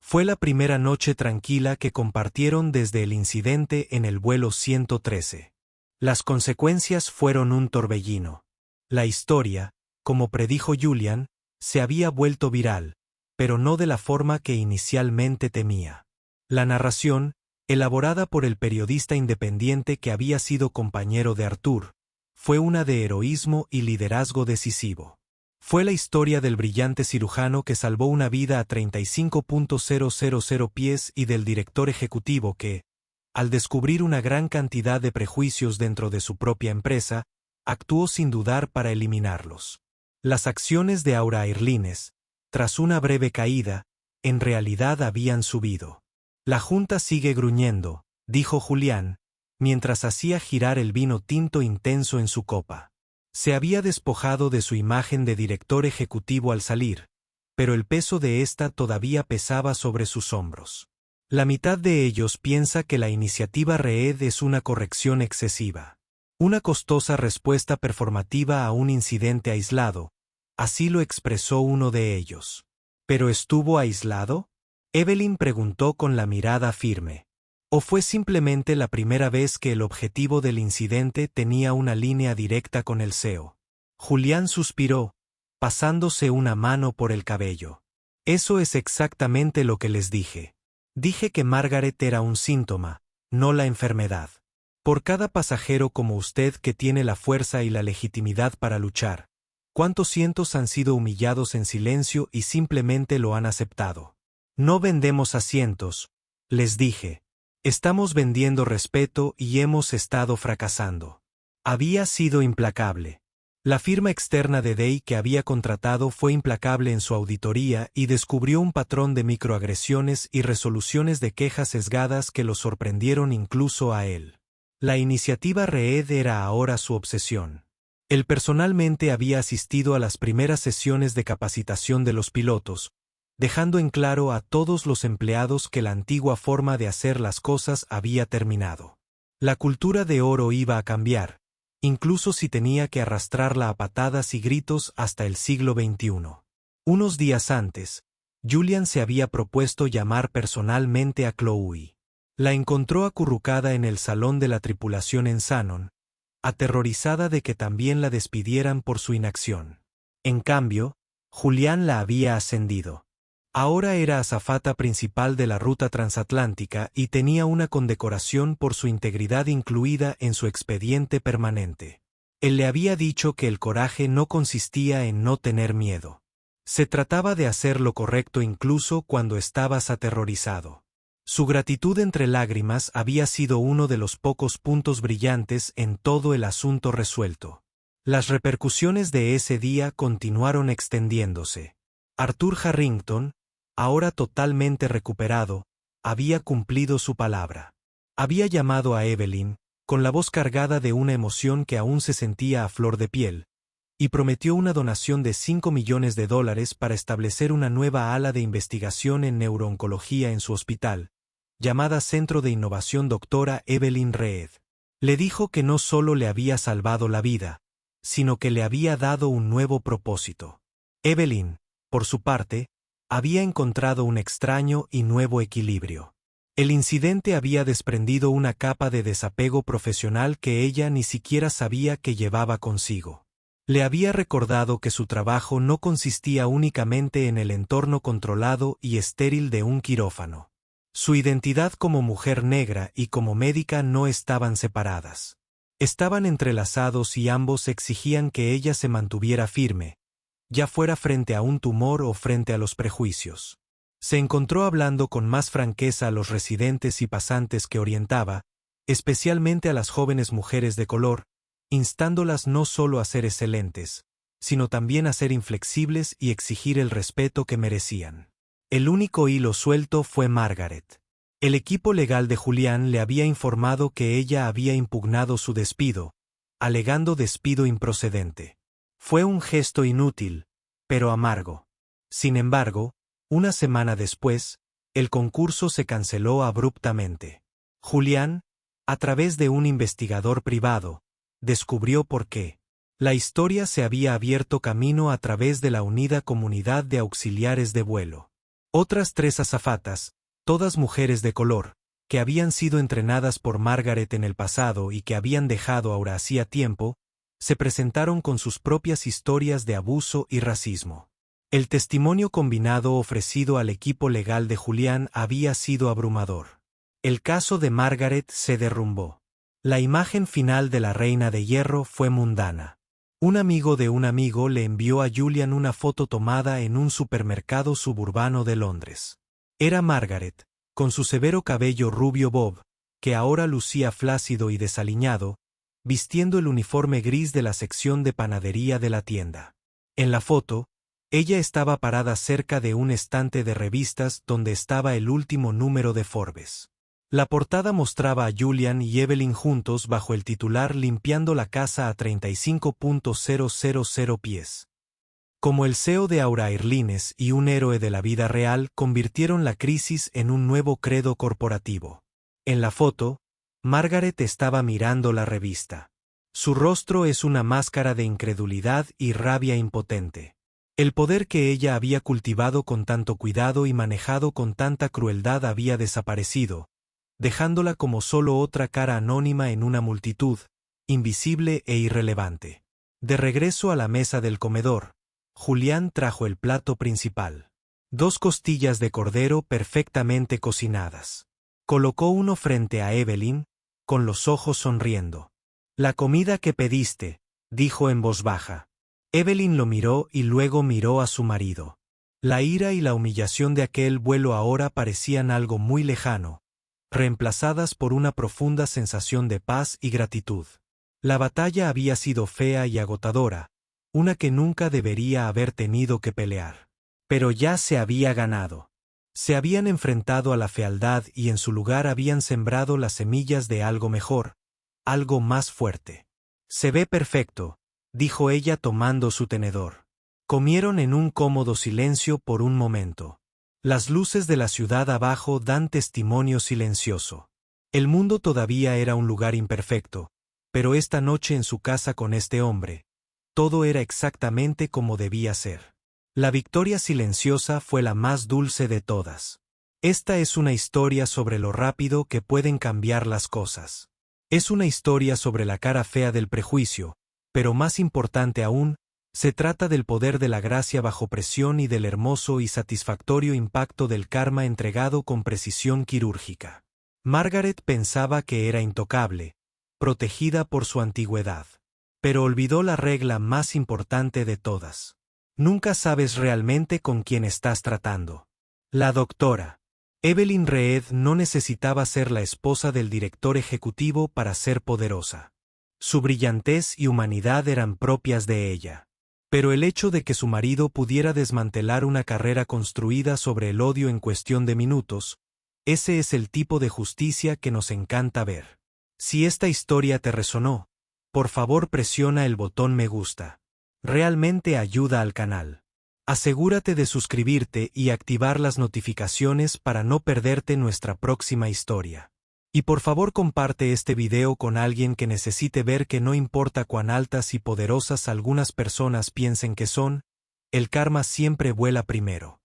Fue la primera noche tranquila que compartieron desde el incidente en el vuelo 113. Las consecuencias fueron un torbellino. La historia, como predijo Julian, se había vuelto viral, pero no de la forma que inicialmente temía. La narración, elaborada por el periodista independiente que había sido compañero de Arthur, fue una de heroísmo y liderazgo decisivo. Fue la historia del brillante cirujano que salvó una vida a 35.000 pies y del director ejecutivo que, al descubrir una gran cantidad de prejuicios dentro de su propia empresa, actuó sin dudar para eliminarlos. Las acciones de Aura Airlines, tras una breve caída, en realidad habían subido. La junta sigue gruñendo, dijo Julián, mientras hacía girar el vino tinto intenso en su copa. Se había despojado de su imagen de director ejecutivo al salir, pero el peso de ésta todavía pesaba sobre sus hombros. La mitad de ellos piensa que la iniciativa REED es una corrección excesiva. Una costosa respuesta performativa a un incidente aislado, así lo expresó uno de ellos. ¿Pero estuvo aislado? Evelyn preguntó con la mirada firme. ¿O fue simplemente la primera vez que el objetivo del incidente tenía una línea directa con el CEO? Julián suspiró, pasándose una mano por el cabello. Eso es exactamente lo que les dije. Dije que Margaret era un síntoma, no la enfermedad. Por cada pasajero como usted que tiene la fuerza y la legitimidad para luchar, ¿cuántos cientos han sido humillados en silencio y simplemente lo han aceptado? No vendemos asientos, les dije. Estamos vendiendo respeto y hemos estado fracasando. Había sido implacable. La firma externa de Day que había contratado fue implacable en su auditoría y descubrió un patrón de microagresiones y resoluciones de quejas sesgadas que lo sorprendieron incluso a él. La iniciativa REED era ahora su obsesión. Él personalmente había asistido a las primeras sesiones de capacitación de los pilotos, dejando en claro a todos los empleados que la antigua forma de hacer las cosas había terminado. La cultura de oro iba a cambiar, incluso si tenía que arrastrarla a patadas y gritos hasta el siglo XXI. Unos días antes, Julian se había propuesto llamar personalmente a Chloe. La encontró acurrucada en el salón de la tripulación en Shannon, aterrorizada de que también la despidieran por su inacción. En cambio, Julián la había ascendido. Ahora era azafata principal de la ruta transatlántica y tenía una condecoración por su integridad incluida en su expediente permanente. Él le había dicho que el coraje no consistía en no tener miedo. Se trataba de hacer lo correcto incluso cuando estabas aterrorizado. Su gratitud entre lágrimas había sido uno de los pocos puntos brillantes en todo el asunto resuelto. Las repercusiones de ese día continuaron extendiéndose. Arthur Harrington, ahora totalmente recuperado, había cumplido su palabra. Había llamado a Evelyn, con la voz cargada de una emoción que aún se sentía a flor de piel, y prometió una donación de $5 millones para establecer una nueva ala de investigación en neurooncología en su hospital, llamada Centro de Innovación Dra. Evelyn Reed. Le dijo que no solo le había salvado la vida, sino que le había dado un nuevo propósito. Evelyn, por su parte, había encontrado un extraño y nuevo equilibrio. El incidente había desprendido una capa de desapego profesional que ella ni siquiera sabía que llevaba consigo. Le había recordado que su trabajo no consistía únicamente en el entorno controlado y estéril de un quirófano. Su identidad como mujer negra y como médica no estaban separadas. Estaban entrelazados y ambos exigían que ella se mantuviera firme, ya fuera frente a un tumor o frente a los prejuicios. Se encontró hablando con más franqueza a los residentes y pasantes que orientaba, especialmente a las jóvenes mujeres de color, instándolas no solo a ser excelentes, sino también a ser inflexibles y exigir el respeto que merecían. El único hilo suelto fue Margaret. El equipo legal de Julián le había informado que ella había impugnado su despido, alegando despido improcedente. Fue un gesto inútil, pero amargo. Sin embargo, una semana después, el concurso se canceló abruptamente. Julián, a través de un investigador privado, descubrió por qué. La historia se había abierto camino a través de la unida comunidad de auxiliares de vuelo. Otras 3 azafatas, todas mujeres de color, que habían sido entrenadas por Margaret en el pasado y que habían dejado ahora hacía tiempo, se presentaron con sus propias historias de abuso y racismo. El testimonio combinado ofrecido al equipo legal de Julián había sido abrumador. El caso de Margaret se derrumbó. La imagen final de la Reina de Hierro fue mundana. Un amigo de un amigo le envió a Julian una foto tomada en un supermercado suburbano de Londres. Era Margaret, con su severo cabello rubio bob, que ahora lucía flácido y desaliñado, vistiendo el uniforme gris de la sección de panadería de la tienda. En la foto, ella estaba parada cerca de un estante de revistas donde estaba el último número de Forbes. La portada mostraba a Julian y Evelyn juntos bajo el titular limpiando la casa a 35.000 pies. Como el CEO de Aura Airlines y un héroe de la vida real convirtieron la crisis en un nuevo credo corporativo. En la foto, Margaret estaba mirando la revista. Su rostro es una máscara de incredulidad y rabia impotente. El poder que ella había cultivado con tanto cuidado y manejado con tanta crueldad había desaparecido, dejándola como solo otra cara anónima en una multitud, invisible e irrelevante. De regreso a la mesa del comedor, Julián trajo el plato principal. 2 costillas de cordero perfectamente cocinadas. Colocó uno frente a Evelyn, con los ojos sonriendo. «La comida que pediste», dijo en voz baja. Evelyn lo miró y luego miró a su marido. La ira y la humillación de aquel vuelo ahora parecían algo muy lejano, reemplazadas por una profunda sensación de paz y gratitud. La batalla había sido fea y agotadora, una que nunca debería haber tenido que pelear. Pero ya se había ganado. Se habían enfrentado a la fealdad y en su lugar habían sembrado las semillas de algo mejor, algo más fuerte. «Se ve perfecto», dijo ella tomando su tenedor. Comieron en un cómodo silencio por un momento. Las luces de la ciudad abajo dan testimonio silencioso. El mundo todavía era un lugar imperfecto, pero esta noche en su casa con este hombre, todo era exactamente como debía ser. La victoria silenciosa fue la más dulce de todas. Esta es una historia sobre lo rápido que pueden cambiar las cosas. Es una historia sobre la cara fea del prejuicio, pero más importante aún, se trata del poder de la gracia bajo presión y del hermoso y satisfactorio impacto del karma entregado con precisión quirúrgica. Margaret pensaba que era intocable, protegida por su antigüedad. Pero olvidó la regla más importante de todas. Nunca sabes realmente con quién estás tratando. La doctora Evelyn Reed no necesitaba ser la esposa del director ejecutivo para ser poderosa. Su brillantez y humanidad eran propias de ella. Pero el hecho de que su marido pudiera desmantelar una carrera construida sobre el odio en cuestión de minutos, ese es el tipo de justicia que nos encanta ver. Si esta historia te resonó, por favor presiona el botón me gusta. Realmente ayuda al canal. Asegúrate de suscribirte y activar las notificaciones para no perderte nuestra próxima historia. Y por favor comparte este video con alguien que necesite ver que no importa cuán altas y poderosas algunas personas piensen que son, el karma siempre vuela primero.